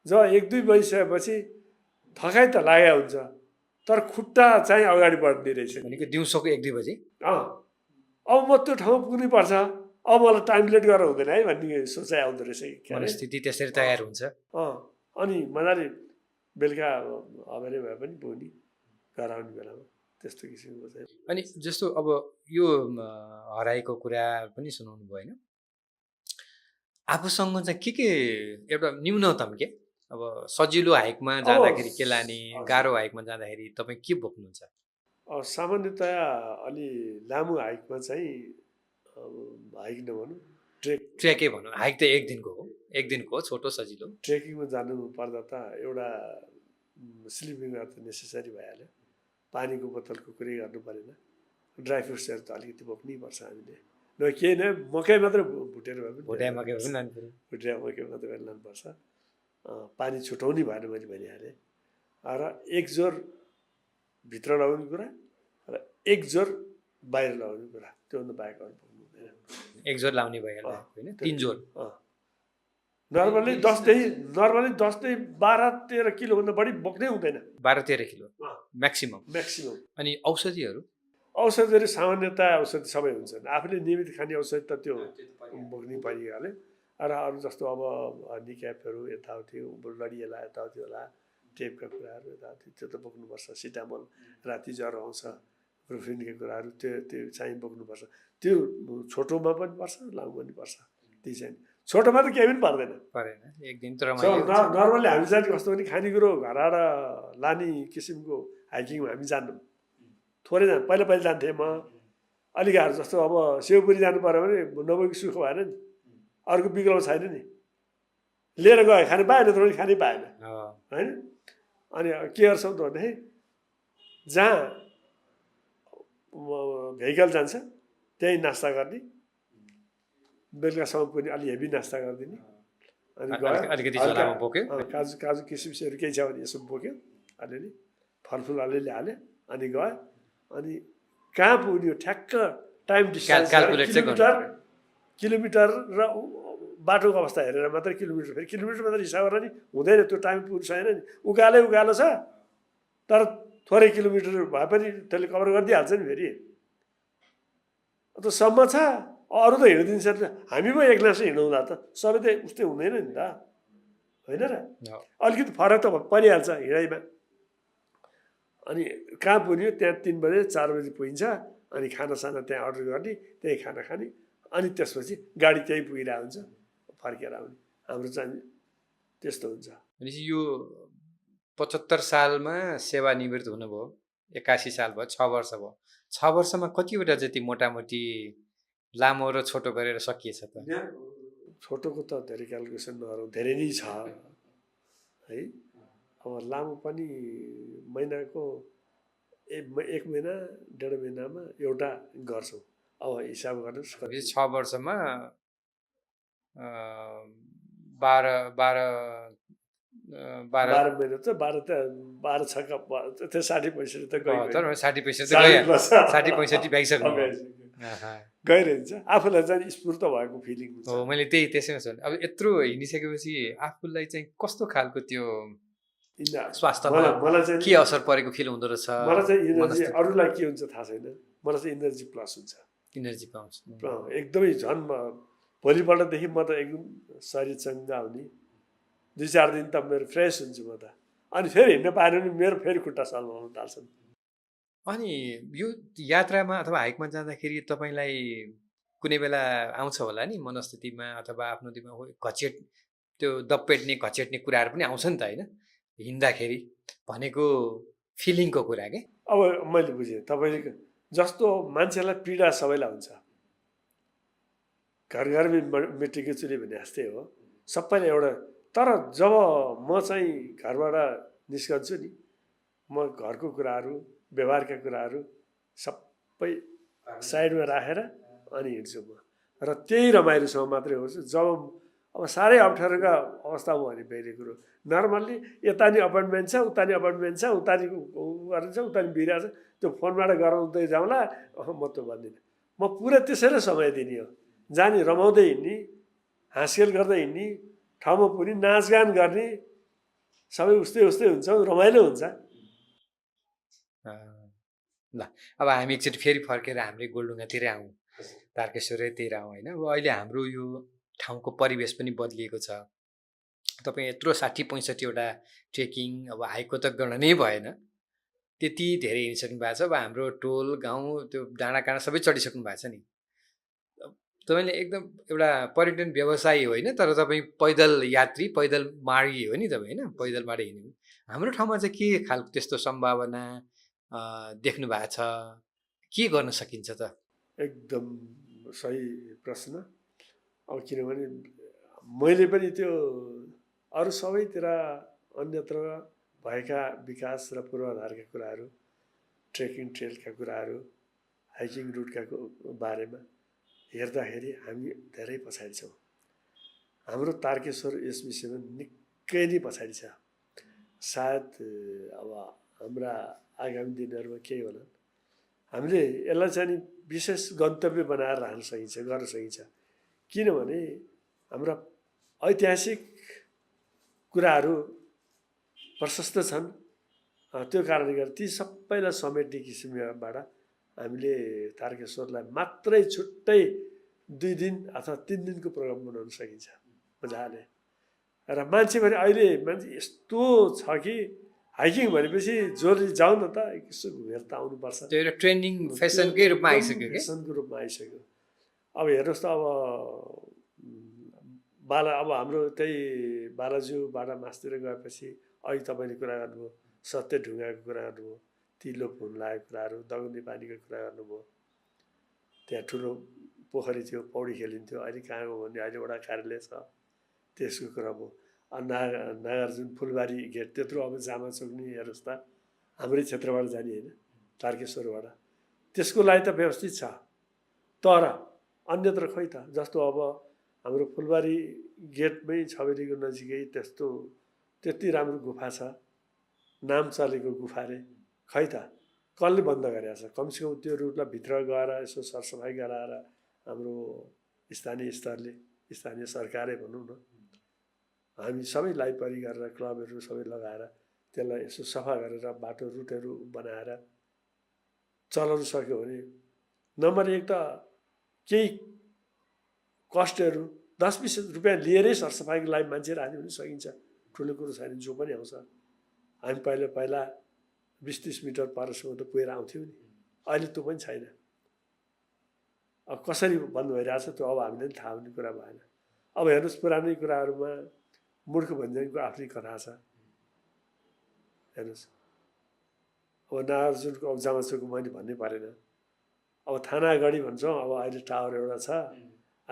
जब 1-2 बजिसकेपछि थकाइ त लागेको हुन्छ तर खुट्टा चाहिँ अगाडि बढ्ने रहेछ भनेको दिउँसोको 1-2 बजी अब म त्यो ठाउँमा पुग्नै पर्छ अब मलाई टाइम लेट गरेर हुँदैन है भन्ने सोचाइ आउँदो रहेछ के अरे मनस्थिति त्यसरी तयार हुन्छ। अनि मजाले बेलुका अबेरै भए पनि पुग्ने घर आउने बेलामा त्यस्तो किसिमको चाहिँ। अनि जस्तो अब यो हराएको कुरा पनि सुनाउनु भयो होइन, आफूसँग चाहिँ के एउटा न्यूनतम के अब सजिलो हाइकमा जाँदाखेरि के लाने, गाह्रो हाइकमा जाँदाखेरि तपाईँ के बोक्नुहुन्छ? सामान्यतया अलि लामो हाइकमा चाहिँ हाइक नभनौँ ट्रेकै भनौँ, हाइक त एक दिनको हो, छोटो सजिलो। ट्रेकिङमा जानु पर्दा त एउटा स्लिपिङ ब्याग त नेसेसरी भइहाल्यो, पानीको बोतलको कुरै गर्नु परेन, ड्राई फ्रुट्सहरू त अलिकति बोक्नै पर्छ हामीले, न केही नै मकै मात्रै भुटेर भए पनि भुटिया मकै पनि लानु पऱ्यो, भुटिया मकै मात्रै लानुपर्छ। पानी छुटाउने भएर मैले भनिहालेँ। र एक जोर भित्र लगाउने कुरा र एक जोर बाहिर लगाउने कुरा, त्योभन्दा बाहेक अरू बोक्नु हुँदैन। एक जोर लाउने भइहाल्यो होइन, 3 जोर नर्मली 10 देखि 12-13 किलोभन्दा बढी बोक्नै हुँदैन। 12-13 किलो म्याक्सिमम। अनि औषधिहरू सामान्यतया औषधि सबै हुन्छन्, आफूले नियमित खाने औषधि त त्यो बोक्नै परिहाल्यो। र अरू जस्तो अब निक्यापहरू यताउति लडिएला यताउति होला, टेपका कुराहरू यताउति त्यो त बोक्नुपर्छ। सिटामोल राति ज्वरो आउँछ, ब्रुफिनका कुराहरू त्यो चाहिँ बोक्नुपर्छ। त्यो छोटोमा पनि पर्छ, लामो पनि पर्छ। ती चाहिँ छोटोमा त केही पनि पर्दैन, एक दिन त रमाइलो। नर्मली हामी चाहिँ कस्तो पनि खानेकुरो घरबाट लाने किसिमको हाइकिङमा हामी जान्दैनौँ, थोरै पहिला जान्थेँ म। अलिक गाह्रो जस्तो अब शिवपुरी जानु पऱ्यो भने नबोकी सुख भएन नि, अर्को विकल्प छैन नि, लिएर गयो खानु पाएन त खानै पाएन होइन। अनि के गर्छौँ त भन्दाखेरि जहाँ भेहिकल जान्छ त्यहीँ नास्ता गर्ने, बेलुकासम्म पनि अलि हेभी नास्ता गरिदिने, अनि काजु किसमिसहरू केही छ भने यसो बोक्यो, अलिअलि फलफुल अलिअलि हाल्यो, अनि गयो। अनि कहाँ पुग्यो ठ्याक्क टाइम डिस्टेन्स किलोमिटर र बाटोको अवस्था हेरेर मात्रै किलोमिटर, फेरि किलोमिटर मात्रै हिसाब गरेर नि हुँदैन, त्यो टाइम पुग्नु छैन नि। उकालो छ तर थोरै किलोमिटर भए पनि त्यसले कभर गरिदिइहाल्छ नि। फेरि त सम्म छ, अरू त हिँडिदिन्छ, हामी पो एक्लासै हिँडौँला त सबै त उस्तै हुँदैन नि त होइन र, अलिकति फरक त परिहाल्छ हिँडाइमा। अनि कहाँ पुग्यो त्यहाँ 3 बजे 4 बजे पुगिन्छ, अनि खानासाना त्यहाँ अर्डर गर्ने, त्यही खाना खाने, अनि त्यसपछि गाडी त्यहीँ पुगिरहेको हुन्छ, फर्केर आउने। हाम्रो चाहिँ त्यस्तो हुन्छ। भनेपछि यो 75 सालमा सेवानिवृत्त हुनुभयो, 81 साल भयो, 6 वर्ष भयो। 6 वर्षमा कतिवटा जति मोटामोटी लामो र छोटो गरेर सकिएछ त? छोटोको त धेरै क्यालकुलेसन नगरौँ, धेरै नै छ है। अब लामो पनि महिनाको 1 महिना 1.5 महिनामा एउटा गर्छौँ। अब हिसाब गर्नुहोस्, 6 वर्षमा 12 महिना त 12 छक्का 60-65 त गयो, तर 60-65 भइसक्नु गइरहन्छ। आफूलाई चाहिँ स्फूर्त भएको फिलिङ हुन्छ। हो, मैले त्यसैमा सोधेँ। अब यत्रो हिँडिसकेपछि आफूलाई चाहिँ कस्तो खालको त्यो स्वास्थ्यमा मलाई चाहिँ के असर परेको फिल हुँदो रहेछ? मलाई चाहिँ इनर्जी, अरूलाई के हुन्छ थाहा छैन, मलाई चाहिँ इनर्जी प्लस हुन्छ, इनर्जी पाउँछ एकदमै। झन् भोलिपल्टदेखि म त एकदम शरीर चङ्गा हुने, 2-4 दिन त मेरो फ्रेस हुन्छु म त। अनि फेरि हिँड्न पाएन भने मेरो फेरि खुट्टा सल्माउनु थाल्छन्। अनि यो यात्रामा अथवा हाइकमा जाँदाखेरि तपाईँलाई कुनै बेला आउँछ होला नि मनस्थितिमा, अथवा आफ्नो दिमागमा त्यो दप्पेट्ने घचेट्ने कुराहरू पनि आउँछ नि त होइन, हिँड्दाखेरि भनेको फिलिङको कुरा के? अब मैले बुझेँ तपाईँले जस्तो मान्छेलाई पीडा सबैलाई हुन्छ, घरमै मेटेको चुली भने जस्तै हो सबैलाई एउटा। तर जब म चाहिँ घरबाट निस्कन्छु नि, म घरको कुराहरू व्यवहारका कुराहरू सबै साइडमा राखेर अनि हिँड्छु म, र त्यही रमाइलोसँग मात्रै होस्। जब अब साह्रै अप्ठ्यारोका अवस्था हो भने बेग्लै कुरो, नर्मल्ली यता नि अपोइन्टमेन्ट छ, उता नि अपोइन्टमेन्ट छ, उता नि गरिन्छ, उता नि बिराछ, त्यो फोनबाट गराउँदै जाउँला, म त भन्दिनँ। म पुरा त्यसैले समय दिने हो, जाने रमाउँदै हिँड्ने, हाँसखेल गर्दै हिँड्ने, ठाउँमा पुग्ने, नाचगान गर्ने, सबै उस्तै हुन्छ, रमाइलो हुन्छ। ल अब हामी एकचोटि फेरि फर्केर हाम्रै गोलढुङ्गातिरै आउँ। तारकेश्वरै तेह्रौँ होइन। अब अहिले हाम्रो यो ठाउँको परिवेश पनि बदलिएको छ। तपाईँ यत्रो 60-65वटा ट्रेकिङ अब हाइकको त गणनै भएन, त्यति धेरै हिँडिसक्नु भएको छ। अब हाम्रो टोल गाउँ त्यो डाँडाकाँडा सबै चढिसक्नु भएको छ नि। तपाईँले एकदम एउटा पर्यटन व्यवसायी होइन, तर तपाईँ पैदल यात्री, पैदल मार्गी हो नि तपाईँ होइन, पैदल मार्गी हिँड्नु। हाम्रो ठाउँमा चाहिँ के खालको त्यस्तो सम्भावना देख्नु भएको छ, के गर्न सकिन्छ त? एकदम सही प्रश्न। अब किनभने मैले पनि त्यो अरू सबैतिर अन्यत्र भएका विकास र पूर्वाधारका कुराहरू, ट्रेकिङ ट्रेलका कुराहरू, हाइकिङ रुटका बारेमा हेर्दाखेरि हामी धेरै पछाडि छौँ। हाम्रो तारकेश्वर यस विषयमा निकै नै पछाडि छ। सायद अब हाम्रा आगामी दिनहरूमा केही होला, हामीले यसलाई चाहिँ नि विशेष गन्तव्य बनाएर राख्न सकिन्छ, गर्न सकिन्छ। किनभने हाम्रा ऐतिहासिक कुराहरू प्रशस्त छन्। त्यो कारणले गर्दा ती सबैलाई समेट्ने किसिमबाट हामीले तारकेश्वरलाई मात्रै छुट्टै 2 दिन अथवा 3 दिनको प्रोग्राम बनाउन सकिन्छ मजाले। र मान्छे भने अहिले मान्छे यस्तो छ कि हाइकिङ भनेपछि जोरले जाउँ न त, यसो घुमेर त आउनुपर्छ। त्यो एउटा ट्रेन्डिङ फेसनकै रूपमा आइसक्यो कि? फेसनको रूपमा आइसक्यो। अब हेर्नुहोस् त, अब हाम्रो त्यही बालाजुबाट मासतिर गएपछि अहिले तपाईँले कुरा गर्नुभयो, सत्य ढुङ्गाको कुरा गर्नुभयो, तिलो फुल लागेको कुराहरू, दगुन्ने पानीको कुरा गर्नुभयो। त्यहाँ ठुलो पोखरी थियो, पौडी खेलिन्थ्यो। अहिले कहाँ हो भने अहिले वडा कार्यालय छ, त्यसको कुरा भयो। नागार्जुन फुलबारी गेट त्यत्रो अब जामा चोक्ने हेर्नुहोस् त, हाम्रै क्षेत्रबाट जाने होइन, तारकेश्वरबाट। त्यसको लागि त व्यवस्थित छ, तर अन्यत्र खोइ त। जस्तो अब हाम्रो फुलबारी गेटमै छवेलीको नजिकै त्यति राम्रो गुफा छ, नाम चलेको गुफा रे, खै त कसले बन्द गरेको छ? कमसेकम त्यो रुटलाई भित्र गएर यसो सरसफाइ गराएर हाम्रो स्थानीय स्तरले, स्थानीय सरकारै भनौँ न, हामी सबै लाइपरी गरेर क्लबहरू सबै लगाएर त्यसलाई यसो सफा गरेर बाटो रुटहरू बनाएर चलाउनु सक्यो भने, नम्बर 1 त केही कस्टहरू 10-20 रुपियाँ लिएरै सरसफाइको लागि मान्छे राख्नु पनि सकिन्छ। ठुलो कुरो छैन, जो पनि आउँछ। हामी पहिला 20-30 मिटर परसम्म त पुगेर आउँथ्यौँ नि, अहिले त्यो पनि छैन। अब कसरी बन्द भइरहेछ त्यो अब हामीलाई पनि थाहा हुने कुरा भएन। अब हेर्नुहोस्, पुरानै कुराहरूमा मूर्ख भन्ज्याङको आफ्नै कथा छ। हेर्नुहोस्, अब नागार्जुनको अब जामाचोकको मैले भन्नै परेन। अब थानागढी भन्छौँ, अब अहिले टावर एउटा छ,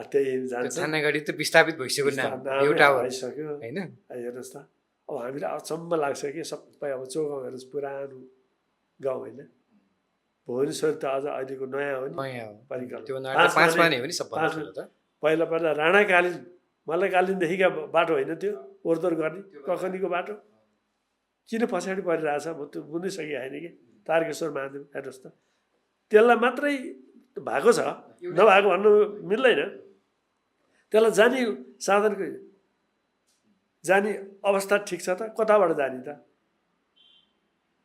त्यही जान्छ। थानागढी त विस्थापित भइसक्यो, एउटा भइसक्यो होइन। हेर्नुहोस् त, अब हामीलाई अचम्म लाग्छ कि सबै अब चौगाउँ हेर्नुहोस्, पुरानो गाउँ होइन। भुवनेश्वर त अझ अहिलेको नयाँ हो नि, पहिला राणाकालीन मल्लकालीनदेखिका बाटो होइन त्यो, ओहोरदोहोर गर्ने कखनीको बाटो किन पछाडि परिरहेछ म त्यो बुझ्नै सकेको होइन कि। तारकेश्वर महादेव हेर्नुहोस् त, त्यसलाई मात्रै भएको छ, नभएको भन्नु मिल्दैन। त्यसलाई जाने साधनको जाने अवस्था ठिक छ त, कताबाट जाने त?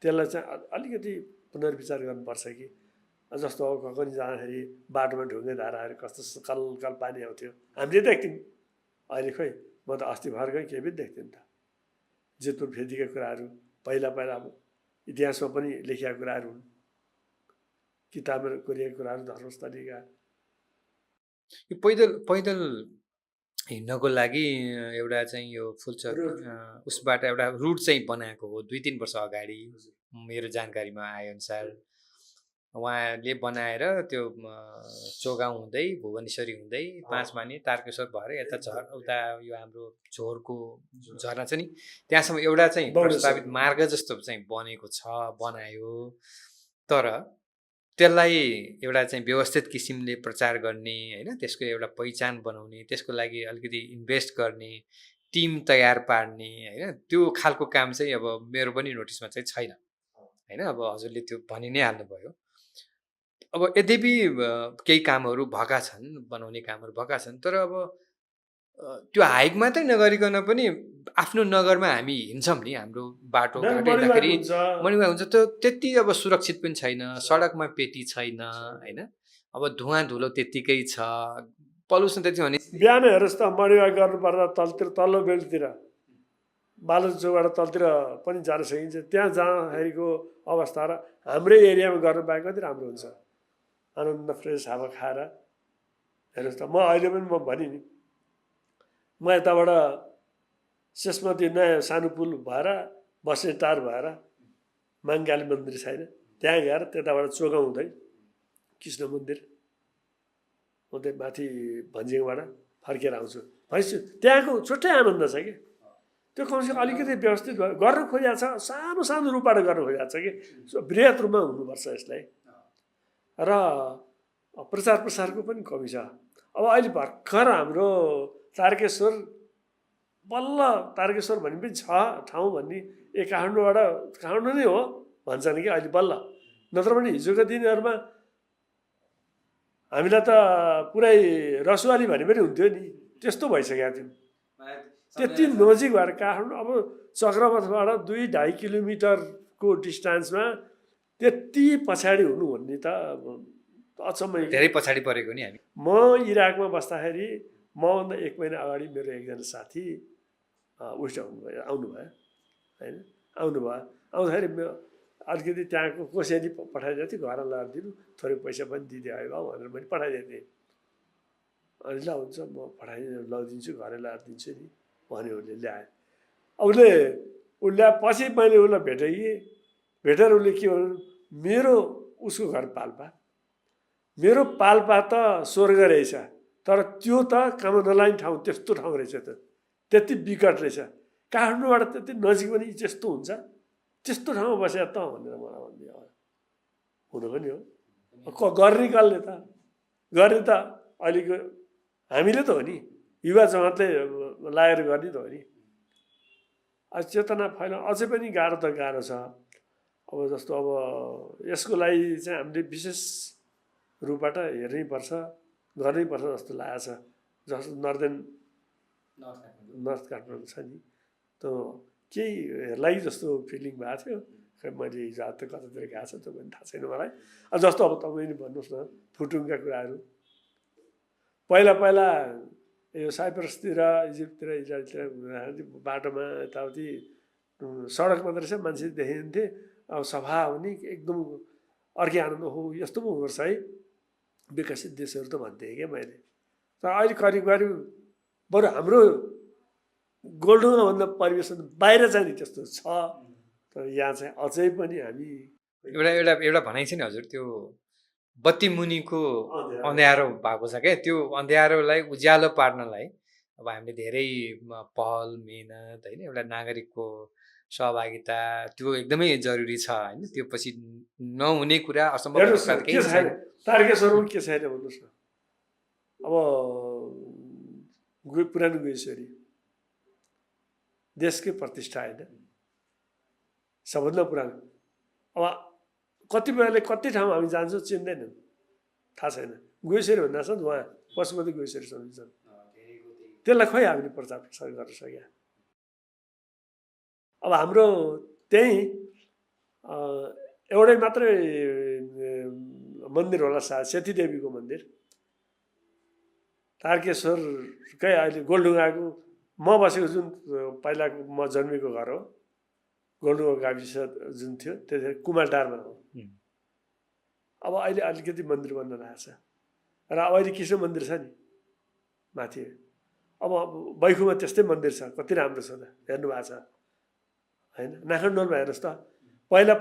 त्यसलाई चाहिँ अलिकति पुनर्विचार गर्नुपर्छ कि। जस्तो अब कखनी जाँदाखेरि बाटोमा ढुङ्गे धाराहरू कस्तो कलकल पानी आउँथ्यो, हामीले देख्थ्यौँ। अहिले खोइ, म त अस्ति भर्खर केही पनि देख्थेँ त। जेतपुर फेदीका कुराहरू पहिला अब इतिहासमा पनि लेखिएका कुराहरू हुन्, किताबमा कोरिएका कुराहरू, धर्मस्थलीका। यो पैदल हिँड्नको लागि एउटा चाहिँ यो फुलचोक उसबाट एउटा रुट चाहिँ बनाएको हो 2-3 वर्ष अगाडि, मेरो जानकारीमा आएअनुसार। उहाँले बनाएर त्यो चौगाउँ हुँदै भुवनेश्वरी हुँदै 5 माने तारकेश्वर भएर उता यो हाम्रो झोरको झरना छ नि, त्यहाँसम्म एउटा चाहिँ प्रस्तावित मार्ग जस्तो चाहिँ बनेको छ, बनायो। तर त्यसलाई एउटा चाहिँ व्यवस्थित किसिमले प्रचार गर्ने होइन, त्यसको एउटा पहिचान बनाउने, त्यसको लागि अलिकति इन्भेस्ट गर्ने, टिम तयार पार्ने होइन, त्यो खालको काम चाहिँ अब मेरो पनि नोटिसमा चाहिँ छैन होइन। अब हजुरले त्यो भनि नै हाल्नुभयो। अब यद्यपि केही कामहरू भएका छन्, बनाउने कामहरू भएका छन्, तर अब त्यो हाइक मात्रै नगरिकन पनि आफ्नो नगरमा हामी हिँड्छौँ नि, हाम्रो बाटो घाटो हिँड्दाखेरि मर्निङ वाक हुन्छ, त्यो त्यति अब सुरक्षित पनि छैन, सडकमा पेटी छैन होइन, अब धुवाँ धुलो त्यत्तिकै छ, पल्युसन त्यति भने बिहान हेर्नुहोस् त मर्निङ वाक गर्नुपर्दा तलतिर तल्लो बेल्टतिर बालुचोकबाट तलतिर पनि जान सकिन्छ। त्यहाँ जाँदाखेरिको अवस्था र हाम्रै एरियामा गर्नु बाहेक कति राम्रो हुन्छ, आनन्द फ्रेस हावा खाएर। हेर्नुहोस् त म अहिले पनि म भने नि म यताबाट शेषमती नयाँ सानो पुल भएर बस्ने टार भएर माङ्गाली मन्दिर छैन त्यहाँ गएर त्यताबाट चोगाउँदै कृष्ण मन्दिर हुँदै माथि भन्ज्याङबाट फर्केर आउँछु। भनेपछि त्यहाँको छुट्टै आनन्द छ कि त्यो कमसेकम अलिकति व्यवस्थित गर्न खोजिएको छ, सानो सानो रूपबाट गर्न खोजिएको छ कि बृहत रूपमा हुनुपर्छ यसलाई। र प्रचार प्रसारको पनि कमी छ। अब अहिले भर्खर हाम्रो तारकेश्वर बल्ल तारकेश्वर भन्ने पनि छ ठाउँ भन्ने काठमाडौँ नै हो भन्छन् कि अहिले बल्ल, नत्र पनि हिजोका दिनहरूमा हामीलाई त पुरै रसुवाली भने पनि हुन्थ्यो नि, त्यस्तो भइसकेको थियो। त्यति नजिक भएर काठमाडौँ अब चक्रपथबाट 2-2.5 किलोमिटरको डिस्टेन्समा त्यति पछाडि हुनु भन्ने त अचम्मै, धेरै पछाडि परेको नि हामी। म इराकमा बस्दाखेरि मभन्दा 1 महिना अगाडि मेरो एकजना साथी उस्ट आउनुभयो होइन, आउँदाखेरि अलिकति त्यहाँको कोसेली पठाइदिएको थिएँ, घर लगाएर दिनु थोरै पैसा पनि दिइदियो भाइ भनेर मैले पठाइदिएको थिएँ। अनि ल हुन्छ म लगिदिन्छु घरै लगाएर दिन्छु नि भने उसले ल्यायो। उसले पछि मैले उसलाई भेटेर उसले के भन्नु, उसको घर पाल्पा, मेरो पाल्पा त स्वर्ग रहेछ, तर त्यो त काम नलाग्ने ठाउँ त्यस्तो ठाउँ रहेछ, त त्यति विकट रहेछ, काठमाडौँबाट त्यति नजिक पनि त्यस्तो हुन्छ, त्यस्तो ठाउँमा बसेर त भनेर मलाई भनिदियो। हुनु पनि हो, गर्ने कसले त, गर्ने त अहिलेको हामीले त हो नि, युवा जमातले लागेर गर्ने त हो नि। चेतना फैला अझै पनि गाह्रो त गाह्रो छ। अब जस्तो अब यसको लागि चाहिँ हामीले विशेष रूपबाट हेर्नैपर्छ, गर्नैपर्छ जस्तो लागेको छ। जस्तो नर्थ काठमाडौँ छ नि, त्यो केही हेर्ला जस्तो फिलिङ भएको थियो। खै मैले हिजो त कतातिर गएको छ त्यो पनि थाहा छैन मलाई। जस्तो अब तपाईँले भन्नुहोस् न फुटुङका कुराहरू, पहिला यो साइप्रसतिर इजिप्टतिर इजरायलतिर बाटोमा यताउति सडक मात्रै रहेछ, मान्छे देखिन्थे, अब सफा हुने एकदम अर्कै आनन्द हो, यस्तो पो हुनुपर्छ है विकसित देशहरू त भन्थेँ क्या मैले। तर अहिले करिब बरु हाम्रो गोल्डुङाभन्दा परिवेश बाहिर चाहिँ नि त्यस्तो छ, तर यहाँ चाहिँ अझै पनि हामी एउटा भनाइ छ नि हजुर, त्यो बत्ती मुनिको अँध्यारो भएको छ क्या, त्यो अँध्यारोलाई उज्यालो पार्नलाई अब हामीले धेरै पहल मेहनत होइन, एउटा नागरिकको सहभागिता त्यो एकदमै जरुरी छ होइन, त्यो पछि नहुने कुरा असम्भव के छैन। तारकेश्वरमा के छैन भन्नुहोस् न, अब पुरानो गुहेश्वरी देशकै प्रतिष्ठा होइन, सबभन्दा पुरानो। अब कतिपयले कति ठाउँ हामी जान्छौँ चिन्दैनन्, थाहा छैन। गुहेश्वरी भन्दा छ उहाँ पशुपति गुहेश्वरी सम्झन्छन्, त्यसलाई खोइ हामीले प्रचार प्रसार गर्न सक्या। अब हाम्रो त्यहीँ एउटै मात्रै मन्दिर होला सायद, सेतीदेवीको मन्दिर तारकेश्वरकै अहिले गोलढुङ्गाको म बसेको जुन पहिलाको म जन्मेको घर हो, गोलढुङ्गा गाविस जुन थियो त्यतिखेर कुमारटारमा हो। अब अहिले अलिकति मन्दिर बन्न लागेको छ र अहिले कृष्ण मन्दिर छ नि माथि। अब बैखुमा त्यस्तै मन्दिर छ, कति राम्रो छ त, हेर्नु भएको छ होइन। नारायणडोलमा हेर्नुहोस् त, पहिला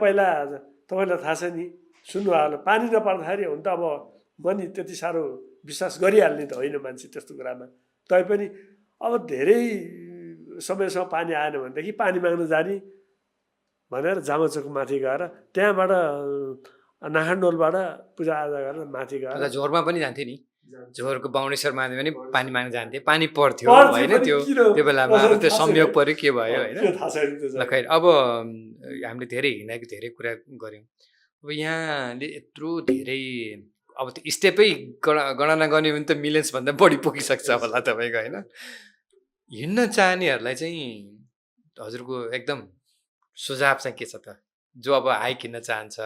तपाईँलाई थाहा छ नि, सुन्नु होला, पानी नपर्दाखेरि हुन त अब म नि त्यति साह्रो विश्वास गरिहाल्ने त होइन मान्छे त्यस्तो कुरामा, तैपनि अब धेरै समयसम्म पानी आएन भनेदेखि पानी माग्न जाने भनेर जामाचोक माथि गएर त्यहाँबाट नारायणडोलबाट पूजाआजा गरेर माथि गएर झोरमा पनि जान्थे नि, झोरको बाउन्डेश्वर माथि पनि पानी माग्न जान्थे, पानी पर्थ्यो होइन, त्यो बेलामा त्यो संयोग पऱ्यो के भयो होइन। खैर अब हामीले धेरै हिँडेको धेरै कुरा गऱ्यौँ। अब यहाँले यत्रो धेरै अब त्यो स्टेपै गणना गर्ने भने त मिलियन्सभन्दा बढी पुगिसक्छ होला तपाईँको होइन। हिँड्न चाहनेहरूलाई चाहिँ हजुरको एकदम सुझाव चाहिँ के छ त? जो अब हाइक हिँड्न चाहन्छ,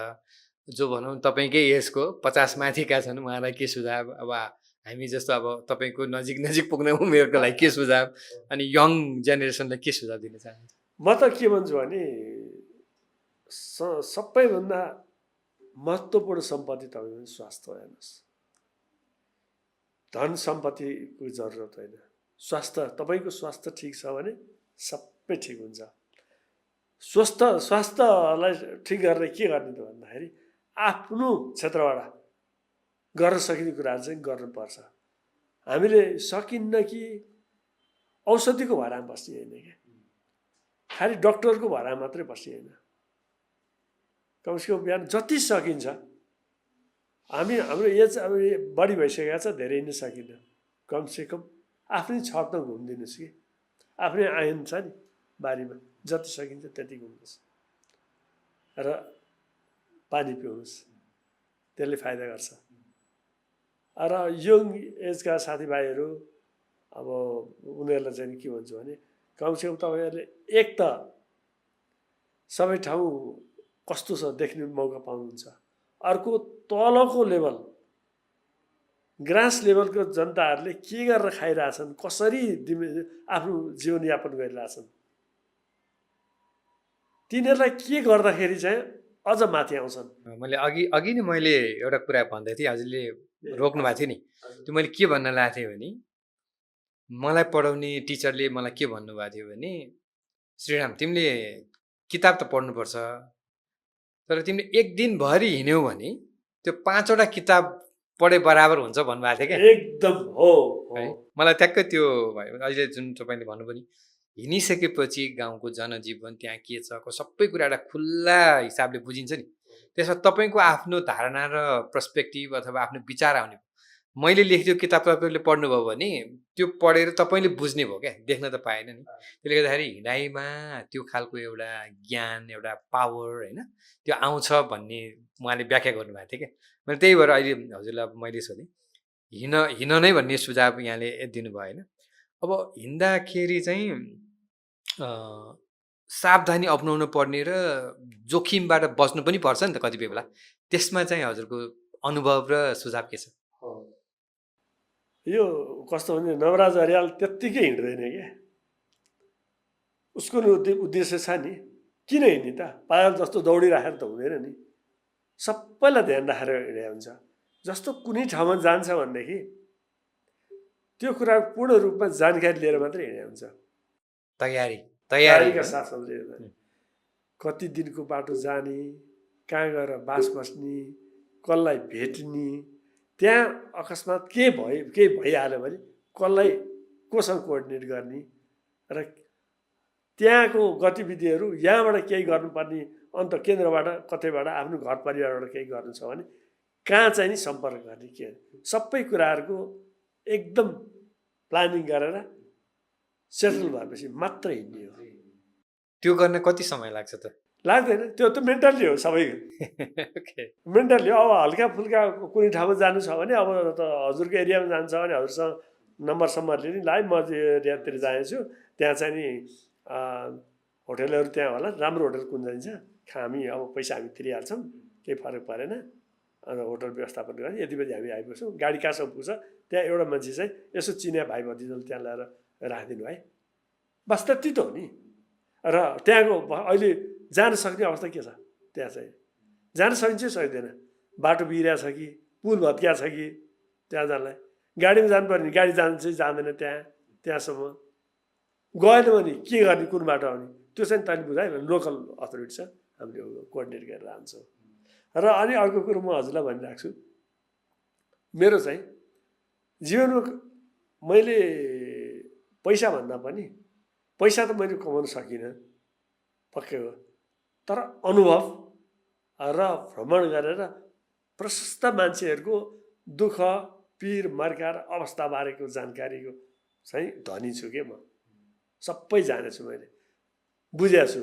जो भनौँ तपाईँकै एजको 50 माथिका छन्, उहाँलाई के सुझाव? अब हामी जस्तो अब तपाईँको नजिक पुग्ने उमेरको लागि के सुझाव, अनि यङ जेनेरेसनलाई के सुझाव दिन चाहनुहुन्छ? म त के भन्छु भने सबैभन्दा महत्त्वपूर्ण सम्पत्ति तपाईँको स्वास्थ्य हेर्नुहोस्। धन सम्पत्तिको जरुरत होइन, स्वास्थ्य। तपाईँको स्वास्थ्य ठिक छ भने सबै ठिक हुन्छ। स्वास्थ्यलाई ठिक गरेर के गर्ने त भन्दाखेरि आफ्नो क्षेत्रबाट गर्न सकिने कुराहरू चाहिँ गर्नुपर्छ। हामीले सकिन्न कि औषधिको भरमा बस्ने होइन क्या, खालि डक्टरको भरमा मात्रै बस्ने होइन। कमसेकम बिहान जति सकिन्छ, हाम्रो एज अब बढी भइसकेको छ, धेरै हिँड्न सकिन्न, कमसेकम आफ्नै छत त घुमिदिनुहोस् कि, आफ्नै आँगन छ नि बारीमा, जति सकिन्छ त्यति घुम्नुहोस् र पानी पिउनुहोस्, त्यसले फाइदा गर्छ। र यङ एजका साथीभाइहरू अब उनीहरूलाई चाहिँ के भन्छु भने कमसेकम तपाईँहरूले एक त सबै ठाउँ कस्तो छ देख्ने मौका पाउनुहुन्छ। अर्को तलको लेभल, ग्रास लेभलको जनताहरूले के गरेर खाइरहेछन्, कसरी आफ्नो जीवनयापन गरिरहेछन्, तिनीहरूलाई के गर्दाखेरि चाहिँ अझ माथि आउँछन्। मैले अघि नै मैले एउटा कुरा भन्दै थिएँ, हजुरले रोक्नु भएको थियो नि। त्यो मैले के भन्न लागेको थिएँ भने, मलाई पढाउने टिचरले मलाई के भन्नुभएको थियो भने, श्रीराम तिमीले किताब त पढ्नुपर्छ, तर तिमीले एक दिनभरि हिँड्यौ भने त्यो 5वटा किताब पढे बराबर हुन्छ भन्नुभएको थियो क्या। एकदम हो है, मलाई ट्याक्कै त्यो भयो। अहिले जुन तपाईँले भन्नुभयो नि, हिँडिसकेपछि गाउँको जनजीवन त्यहाँ के छ सबै कुरा एउटा खुल्ला हिसाबले बुझिन्छ नि। त्यसमा तपाईँको आफ्नो धारणा र पर्सपेक्टिभ अथवा आफ्नो विचार आउने। मैले लेखेको किताब तपाईँले पढ्नुभयो भने त्यो पढेर तपाईँले बुझ्ने भयो क्या, देख्न त पाएन नि। त्यसले गर्दाखेरि हिँडाइमा त्यो खालको एउटा ज्ञान, एउटा पावर होइन त्यो आउँछ भन्ने उहाँले व्याख्या गर्नुभएको थियो क्या। मैले त्यही भएर अहिले हजुरलाई मैले सोधेँ, हिँड नै भन्ने सुझाव यहाँले दिनुभयो होइन। अब हिँड्दाखेरि चाहिँ सावधानी अपनाउनु पर्ने र जोखिमबाट बच्नु पनि पर्छ नि त कतिपय बेला। त्यसमा चाहिँ हजुरको अनुभव र सुझाव के छ? यो कस्तो भने नवराज अर्याल त्यत्तिकै हिँड्दैन क्या, उसको उद्देश्य छ नि। किन हिँड्ने त? पायल जस्तो दौडिराखेर त हुँदैन नि, सबैलाई ध्यान राखेर हिँडे हुन्छ। जस्तो कुनै ठाउँमा जान्छ भनेदेखि त्यो कुरा पूर्ण रूपमा जानकारी लिएर मात्रै हिँडे हुन्छ। तयारीका साथ कति दिनको बाटो जाने, कहाँ गएर बास बस्ने, कसलाई भेट्ने, त्यहाँ अकस्मात केही भइहाल्यो भने कसलाई कोसँग कोअर्डिनेट गर्ने, र त्यहाँको गतिविधिहरू यहाँबाट केही गर्नुपर्ने अन्त केन्द्रबाट कतैबाट आफ्नो घर परिवारबाट केही गर्नु छ भने कहाँ चाहिँ नि सम्पर्क गर्ने, के सबै कुराहरूको एकदम प्लानिङ गरेर सेटल भएपछि मात्र हिँड्ने हो। त्यो गर्न कति समय लाग्छ त? लाग्दैन, त्यो त मेन्टल्ली हो सबैको। मेन्टल्ली अब हल्का फुल्का कुनै ठाउँमा जानु छ भने, अब त हजुरको एरियामा जान्छ भने हजुरसँग नम्बर लिने, ल म एरियातिर जानेछु, त्यहाँ चाहिँ नि होटलहरू त्यहाँ होला, राम्रो होटल कुन जान्छ, हामी अब पैसा हामी तिरिहाल्छौँ, केही फरक परेन, अन्त होटल व्यवस्थापन गरेर यति बजी हामी आइपुग्छौँ, गाडी कहाँसम्म पुग्छ त्यहाँ एउटा मान्छे चाहिँ यसो चिने भाइ भतिजाले त्यहाँ ल्याएर राखिदिनु है, बस त्यति त हो नि। र त्यहाँको अहिले जान सक्ने अवस्था के छ? त्यहाँ चाहिँ जान सकिन्छ सक्दैन, बाटो बिग्रिया छ कि, पुल भत्किया छ कि, त्यहाँ जानलाई गाडीमा जानुपर्ने, गाडी जान्छ जाँदैन त्यहाँसम्म गएन भने के गर्ने, कुन बाटो आउने, त्यो चाहिँ तैँले बुझायो भने लोकल अथोरिटी छ, हामीले कोअर्डिनेट गरेर लान्छौँ। र अनि अर्को कुरो म हजुरलाई भनिरहेको छु, मेरो चाहिँ जीवनमा मैले पैसा भन्दा पनि, पैसा त मैले कमाउन सकिनँ पक्कै हो, तर अनुभव र भ्रमण गरेर प्रशस्त मान्छेहरूको दुःख पीर मर्का र अवस्थाबारेको जानकारीको चाहिँ धनी छु के, म सबै जानेछु, मैले बुझेको छु।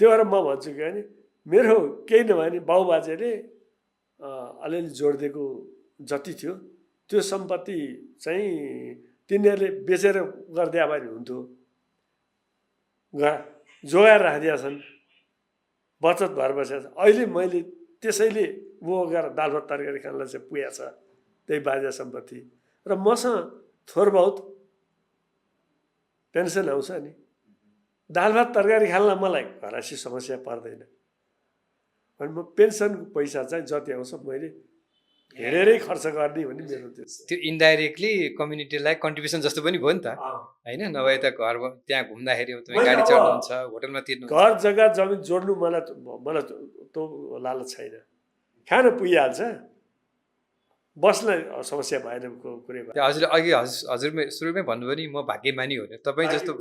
त्यो भएर म भन्छु कि भने मेरो केही नभए नि बाउबाजेले अलिअलि जोडिदिएको जति थियो त्यो सम्पत्ति चाहिँ तिनीहरूले बेचेर गरिदिया भने हुन्थ्यो, जोगाएर राखिदिएका छन्, बचत भएर बसेको छ। अहिले मैले त्यसैले वो गएर दाल भात तरकारी खानलाई चाहिँ पुगेको छ त्यही बाजा सम्पत्ति, र मसँग थोर बहुत पेन्सन आउँछ नि, दाल भात तरकारी खानलाई मलाई घरायसी समस्या पर्दैन। अनि म पेन्सनको पैसा चाहिँ जति आउँछ मैले हेरेरै खर्च गर्ने भन्ने मेरो त्यो इन्डाइरेक्टली कम्युनिटीलाई कन्ट्रिब्युसन जस्तो पनि भयो नि त होइन? नभए त घर त्यहाँ घुम्दाखेरि तपाईँ गाडी चढ्नुहुन्छ, होटलमा तिर्नु, घर जग्गा जमिन जोड्नु मलाई त्यो लालच छैन। खान पुगिहाल्छ, बस्न समस्या भएन कुरै भयो। हजुरले अघि हजुर सुरुमै भन्नुभयो नि म भाग्यमानी हो, तपाईँ जस्तो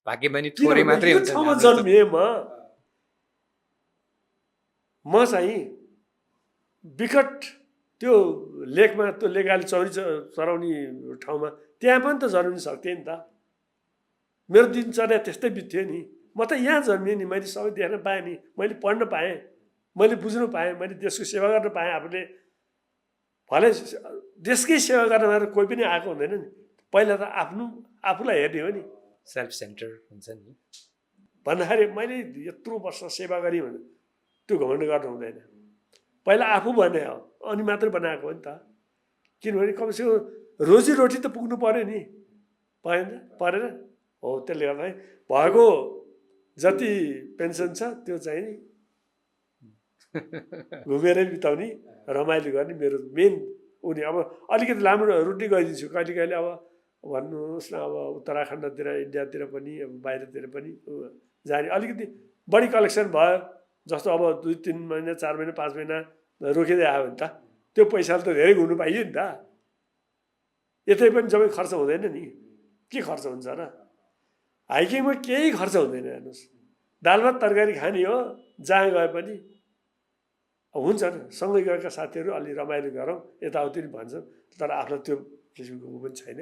भाग्यमानी थोरै मात्रै हुन्छ। जन्मिएँ म चाहिँ विकट त्यो लेकमा, त्यो लेकाले चौरी चराउने ठाउँमा त्यहाँ पनि त जन्मिन सक्थेँ नि त। मेरो दिनचर्या त्यस्तै बित्थ्यो नि। म त यहाँ जन्मिएँ नि, मैले सबै देख्न पाएँ नि, मैले पढ्न पाएँ, मैले बुझ्नु पाएँ, मैले देशको सेवा गर्न पाएँ। आफूले भले देशकै सेवा गर्न मात्र कोही पनि आएको हुँदैन नि, पहिला त आफूलाई हेर्ने हो नि, सेल्फ सेन्टर हुन्छ नि। भन्दाखेरि मैले यत्रो वर्ष सेवा गरेँ भने त्यो घमण्ड गर्नु हुँदैन। पहिला आफू भने हो अनि मात्रै बनाएको हो नि त। किनभने कमसेकम रोजीरोटी त पुग्नु पऱ्यो नि, परेन हो। त्यसले गर्दा भएको जति पेन्सन छ त्यो चाहिँ नि घुमेरै बिताउने, रमाइलो गर्ने मेरो मेन उनी। अब अलिकति लामो रुटी गइदिन्छु कहिले कहिले। अब भन्नुहोस् न, अब उत्तराखण्डतिर, इन्डियातिर पनि, अब बाहिरतिर पनि जाने अलिकति बढी कलेक्सन भयो, जस्तो अब 2-3 महिना 4 महिना 5 महिना रोकिँदै आयो भने त त्यो पैसाले त धेरै घुम्नु पाइयो नि त। यतै पनि जम्मै खर्च हुँदैन नि, के खर्च हुन्छ र? हाइकिङमा केही खर्च हुँदैन। हेर्नुहोस्, दाल भात तरकारी खाने हो जहाँ गए पनि। हुन्छ नि, सँगै गएका साथीहरू अलि रमाइलो गरौँ यताउति नि भन्छन्, तर आफूलाई त्यो किसिमको ऊ पनि छैन।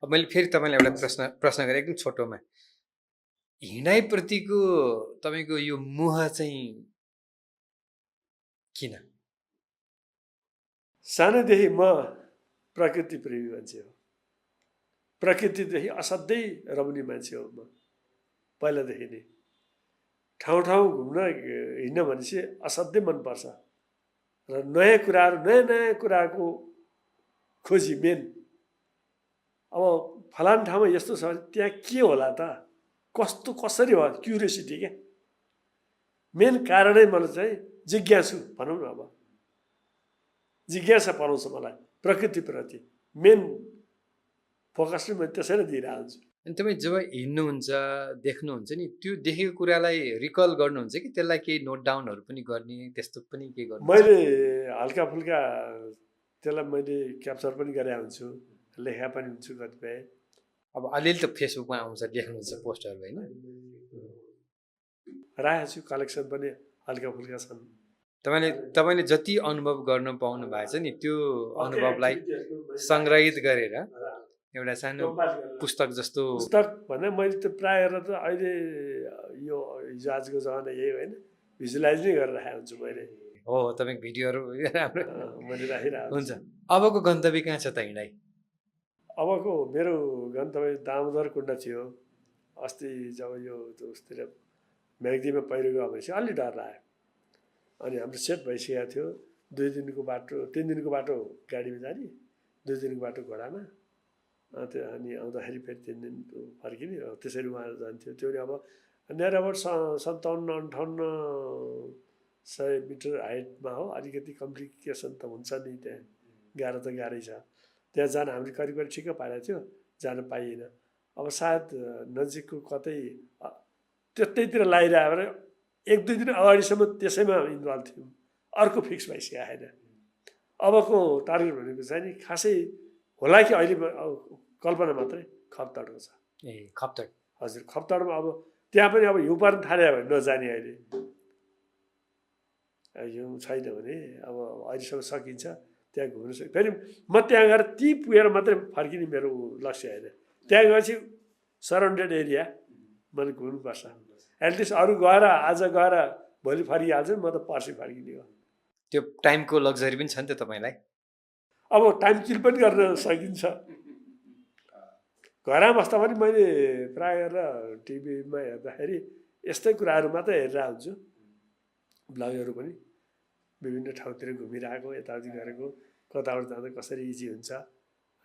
अब मैले फेरि तपाईँलाई एउटा प्रश्न गरेँ एकदम छोटोमा, हिँडाइप्रतिको तपाईँको यो मोह चाहिँ किन? सानैदेखि म प्रकृति प्रेमी मान्छे हो, प्रकृतिदेखि असाध्यै रमणीय मान्छे हो म पहिलादेखि नै। ठाउँ ठाउँ घुम्न हिँड्न भनेपछि असाध्यै मनपर्छ, र नयाँ कुराहरू, नयाँ नयाँ कुराको खोजी मेन। अब फलान ठाउँमा यस्तो छ भने त्यहाँ के होला त, कस्तो कसरी हो, क्युरियोसिटी क्या मेन कारणै मलाई चाहिँ जिज्ञासु भनौँ न। अब जिज्ञासा पराउँछ मलाई प्रकृतिप्रति, मेन फोकस नै मैले त्यसैले दिइरहेको हुन्छु। अनि तपाईँ जब हिँड्नुहुन्छ, देख्नुहुन्छ नि, त्यो देखेको कुरालाई रिकल गर्नुहुन्छ कि त्यसलाई केही नोट डाउनहरू पनि गर्ने, त्यस्तो पनि केही गर्नु? मैले हल्का फुल्का त्यसलाई मैले क्याप्चर पनि गरे हुन्छु, लेखा पनि हुन्छु कतिपय। अब अलिअलि त फेसबुकमा आउँछ, देख्नुहुन्छ पोस्टहरू होइन? राखेको छु, कलेक्सन पनि हल्का फुल्का छन्। तपाईँले जति अनुभव गर्न पाउनु भएको छ नि, त्यो अनुभवलाई सङ्ग्रहित गरेर एउटा सानो पुस्तक जस्तो। पुस्तक भने मैले त प्रायः त अहिले यो हिजो आजको जमाना यही होइन, भिजुलाइज नै गरेर राखेको हुन्छु मैले। हो, तपाईँको भिडियोहरू राम्रो मैले राखिरहेको हुन्छ। अबको गन्तव्य कहाँ छ त हिँडाइ? अबको मेरो गन्तव्य दामोदर कुण्ड थियो। अस्ति जब यो उसतिर म्याग्दीमा पहिरो गयो भनेपछि अलि डर लाग्यो। अनि हाम्रो सेट भइसकेको थियो, 2 दिनको बाटो 3 दिनको बाटो गाडीमा जाने, 2 दिनको बाटो घोडामा। त्यो अनि आउँदाखेरि फेरि 3 दिन फर्किने, त्यसरी उहाँ जान्थ्यो। त्यो अब नियर अबाउट 57-58 मिटर हाइटमा हो। अलिकति कम्प्लिकेसन त हुन्छ नि, त्यहाँ गाह्रो त गाह्रै छ। त्यहाँ जान हामीले करिब करिब ठिक्क पारेको थियो, जान पाइएन। अब सायद नजिकको कतै त्यतैतिर लगाइरह्यो भने 1-2 दिन अगाडिसम्म त्यसैमा इन्भल्भ थियौँ, अर्को फिक्स भइसकेको छैन। अबको टार्गेट भनेको चाहिँ नि खासै होला कि अहिले कल्पना मात्रै, खप्तडको छ। ए, खप्तड? हजुर, खप्तडमा अब त्यहाँ पनि अब हिउँ पर्न थाल्यो भने नजाने। अहिले हिउँ छैन भने अब अहिलेसम्म सकिन्छ त्यहाँ घुम्न सक्छ। फेरि म त्यहाँ गएर ती पुगेर मात्रै फर्किने मेरो लक्ष्य होइन। त्यहाँ गएपछि सराउन्डेड एरिया मैले घुम्नुपर्छ। एटलिस्ट अरू गएर आज गएर भोलि फर्किहाल्छ, म त पर्सि फर्किने हो। त्यो टाइमको लग्जरी पनि छ नि त तपाईँलाई। अब टाइम किल पनि गर्न सकिन्छ। घरमा बस्दा पनि मैले प्राय गरेर टिभीमा हेर्दाखेरि यस्तै कुराहरू मात्रै हेरेर हुन्छु। ब्लगहरू पनि विभिन्न ठाउँतिर घुमिरहेको, यताउति गरेको, कताबाट जाँदा कसरी इजी हुन्छ,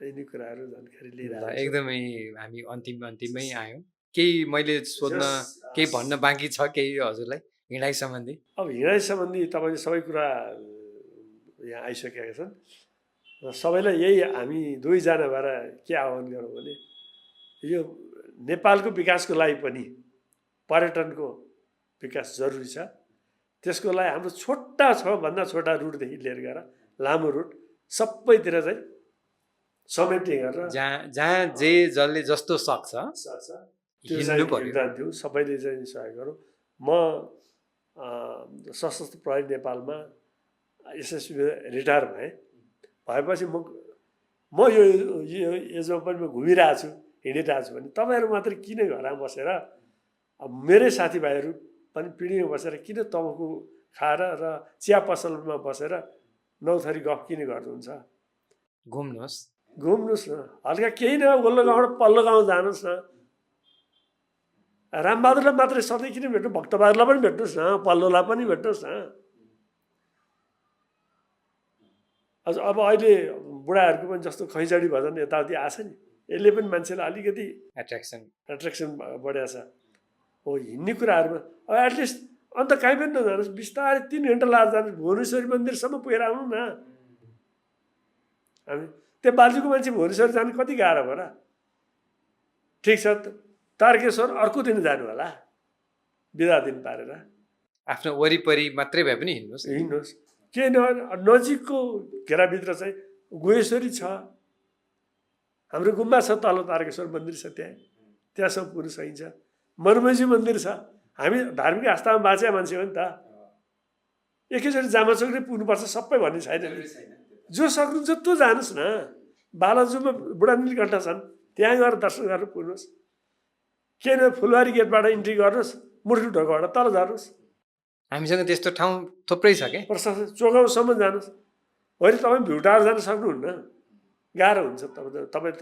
यिनी कुराहरू जानकारी लिइरहेको छु। एकदमै हामी अन्तिममै आयौँ। केही मैले सोध्न केही भन्न बाँकी छ केही हजुरलाई हिँडाइ सम्बन्धी? अब हिँडाइ सम्बन्धी तपाईँले सबै कुरा यहाँ आइसकेका छन् र सबैलाई यही हामी दुईजना भएर के आह्वान गरौँ भने यो नेपालको विकासको लागि पनि पर्यटनको विकास जरुरी छ। त्यसको लागि हाम्रो भन्दा छोटा रुटदेखि लिएर गएर लामो रुट सबैतिर चाहिँ समेट्ने गरेर जहाँ जसले जस्तो सक्छ त्यो चाहिँ योगदान दिउँ, सबैले चाहिँ सहयोग गरौँ। म सशस्त्र प्रहरी नेपालमा एसएसबी रिटायर भएपछि म यो एजमा पनि म घुमिरहेको छु, हिँडिरहेको छु भने तपाईँहरू मात्र किन घरमा बसेर, अब मेरै साथीभाइहरू पनि पिँढीमा बसेर किन तम्बाकु खाएर र चिया पसलमा बसेर नौथरी गफ किन गर्नुहुन्छ? घुम्नुहोस् न, हल्का केही न वल्लो गाउँबाट पल्लो गाउँ जानुहोस् न। रामबहादुरलाई मात्रै सधैँ किन भेट्नु, भक्तबहादुरलाई पनि भेट्नुहोस् न, पल्लोलाई पनि भेट्नुहोस् न। अब अहिले बुढाहरूको पनि जस्तो खैँचडी भजन यताउति आछ नि, यसले पनि मान्छेलाई अलिकति एट्र्याक्सन बढाएको छ। हो हिँड्ने कुराहरूमा अब एटलिस्ट अन्त कहीँ पनि नजानुहोस्, बिस्तारै 3 घन्टा लाएर जानुहोस्, भुवनेश्वरी मन्दिरसम्म पुगेर आउनु न। हामी त्यो बाजुको मान्छे भुवनेश्वर जानु कति गाह्रो भयो र? ठिक छ, तारकेश्वर अर्को दिन जानु होला, बिदा दिन पारेर। आफ्नो वरिपरि मात्रै भए पनि हिँड्नुहोस्। के नजिकको घेराभित्र चाहिँ गुहेश्वरी छ, हाम्रो गुम्बा छ, तल तारकेश्वर मन्दिर छ, त्यहाँसम्म पुग्न सकिन्छ। मनमयजी मन्दिर छ, हामी धार्मिक आस्थामा बाँचेका मान्छे हो नि त। एकैचोटि जामाचोक नै पुग्नुपर्छ सबै भन्ने छैन नि। जो सक्नुहुन्छ त्यो जानुहोस् न। बालाजुमा बुढा नीलकण्ठ छन्, त्यहाँ गएर दर्शन गरेर पुग्नुहोस्। किन फुलबारी गेटबाट इन्ट्री गर्नुहोस्, मुर्खु ढोकाबाट तल झर्नुहोस्। हामीसँग त्यस्तो ठाउँ थुप्रै छ के। प्रशासन चोगाउँसम्म जानुहोस्। होइन तपाईँ भ्युटार जान सक्नुहुन्न, गाह्रो हुन्छ, तपाईँ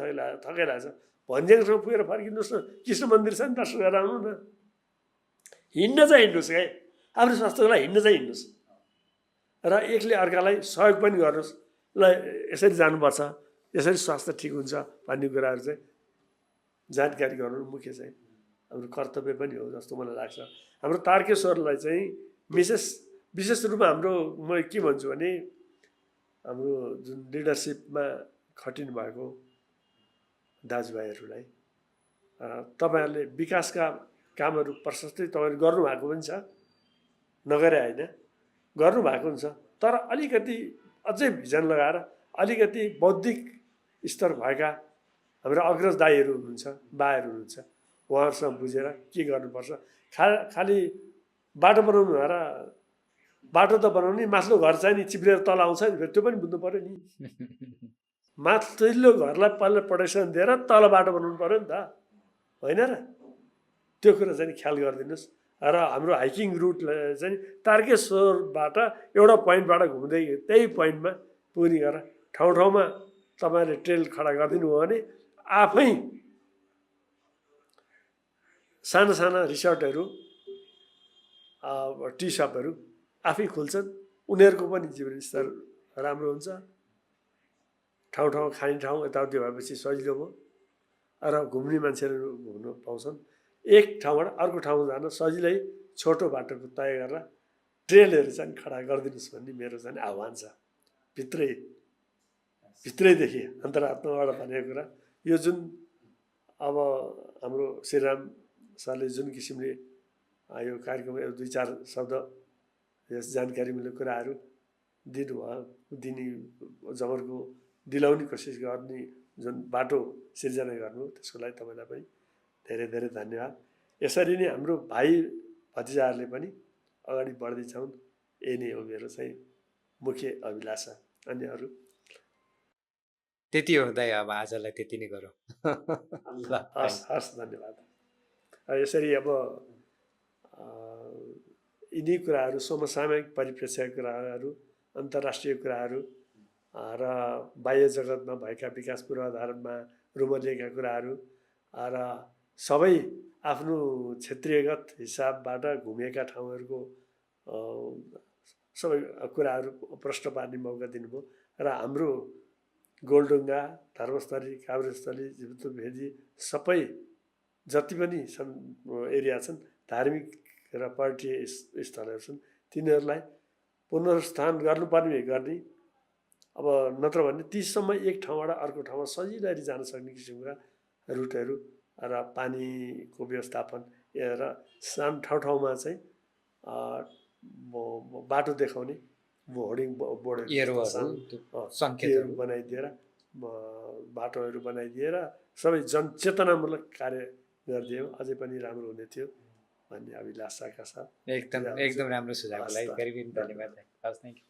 थकाइरहेछ। भन्ज्याङसम्म पुगेर फर्किनुहोस् न, कृष्ण मन्दिर छ नि, दर्शन गरेर आउनु न। हिँड्न चाहिँ हिँड्नुहोस् क्या, आफ्नो स्वास्थ्यको लागि हिँड्न चाहिँ हिँड्नुहोस् र एकले अर्कालाई सहयोग पनि गर्नुहोस्। ल यसरी जानुपर्छ, यसरी स्वास्थ्य ठिक हुन्छ भन्ने कुराहरू चाहिँ जानकारी गराउनु मुख्य चाहिँ हाम्रो कर्तव्य पनि हो जस्तो मलाई लाग्छ। हाम्रो तारकेश्वरलाई चाहिँ विशेष रूपमा हाम्रो म के भन्छु भने हाम्रो जुन लिडरसिपमा खटिनु भएको दाजुभाइहरूलाई तपाईँहरूले विकासका कामहरू प्रशस्तै तपाईँले गर्नुभएको पनि छ, नगरे होइन, गर्नुभएको हुन्छ। तर अलिकति अझै भिजन लगाएर अलिकति बौद्धिक स्तर भएका हाम्रो अग्रज दाईहरू हुनुहुन्छ, बाहरू हुनुहुन्छ, उहाँहरूसँग बुझेर के गर्नुपर्छ। खालि बाटो बनाउनु भएर बाटो त बनाउने, माथिल्लो घर चाहिँ नि चिप्लेर तल आउँछ नि, फेरि त्यो पनि बुझ्नु पऱ्यो नि। माथिल्लो घरलाई पहिला प्रोटेक्सन दिएर तल बाटो बनाउनु पऱ्यो नि त, होइन र? त्यो कुरा चाहिँ ख्याल गरिदिनुहोस्। र हाम्रो हाइकिङ रुट चाहिँ तारकेश्वरबाट एउटा पोइन्टबाट घुम्दै त्यही पोइन्टमा पुग्ने गरेर ठाउँमा तपाईँहरूले ट्रेल खडा गरिदिनु भयो भने आफै साना रिसोर्टहरू, टी सपहरू आफै खुल्छन्, उनीहरूको पनि जीवनस्तर राम्रो हुन्छ। ठाउँ खाने ठाउँ यताउति भएपछि सजिलो भयो र घुम्ने मान्छेहरू घुम्न पाउँछन्। एक ठाउँबाट अर्को ठाउँमा जान सजिलै छोटो बाटोको तय गरेर ट्रेलहरू चाहिँ खडा गरिदिनुहोस् भन्ने मेरो चाहिँ आह्वान छ। भित्रैदेखि अन्तरात्माबाट भनेको कुरा यो जुन अब हाम्रो श्रीराम सरले जुन किसिमले यो कार्यक्रम 2-4 शब्द यस जानकारीमूलक कुराहरू दिने जबरको दिलाउने कोसिस गर्ने जुन बाटो सिर्जना गर्नु, त्यसको लागि तपाईँलाई पनि धेरै धेरै धन्यवाद। यसरी नै हाम्रो भाइ भतिजाहरूले पनि अगाडि बढ्दै छन्, यही नै हो मेरो चाहिँ मुख्य अभिलाषा। अनि अरू त्यति हो दाइ, अब आजलाई त्यति नै गरौँ। हस् धन्यवाद। यसरी अब यिनी कुराहरू समसामयिक परिप्रेक्ष्यका कुराहरू अन्तर्राष्ट्रिय कुराहरू र बाह्य जगतमा भएका विकास पूर्वाधारमा रुमलिएका कुराहरू र सबै आफ्नो क्षेत्रीयगत हिसाबबाट घुमेका ठाउँहरूको सबै कुराहरू प्रश्न पार्ने मौका दिनुभयो र हाम्रो गोलढुङ्गा, धर्मस्थली, काभ्रेस्थली, जितुभेदी सबै जति पनि छन् एरिया छन् धार्मिक र पर्यटकीय स्थलहरू छन् तिनीहरूलाई पुनरुत्थान गर्नुपर्ने गर्ने अब नत्र भने तीसम्म एक ठाउँबाट अर्को ठाउँमा सजिलै जान सक्ने किसिमका रुटहरू र पानीको व्यवस्थापन र सानो ठाउँमा चाहिँ बाटो देखाउने होर्डिङ बोर्डहरू बनाइदिएर बाटोहरू बनाइदिएर सबै जनचेतनामूलक कार्य गरिदियो अझै पनि राम्रो हुने थियो भन्ने अभिलाषाका साथ एकदम राम्रो सुझावको लागि धेरै धेरै धन्यवाद। हस्, थ्याङ्क यू।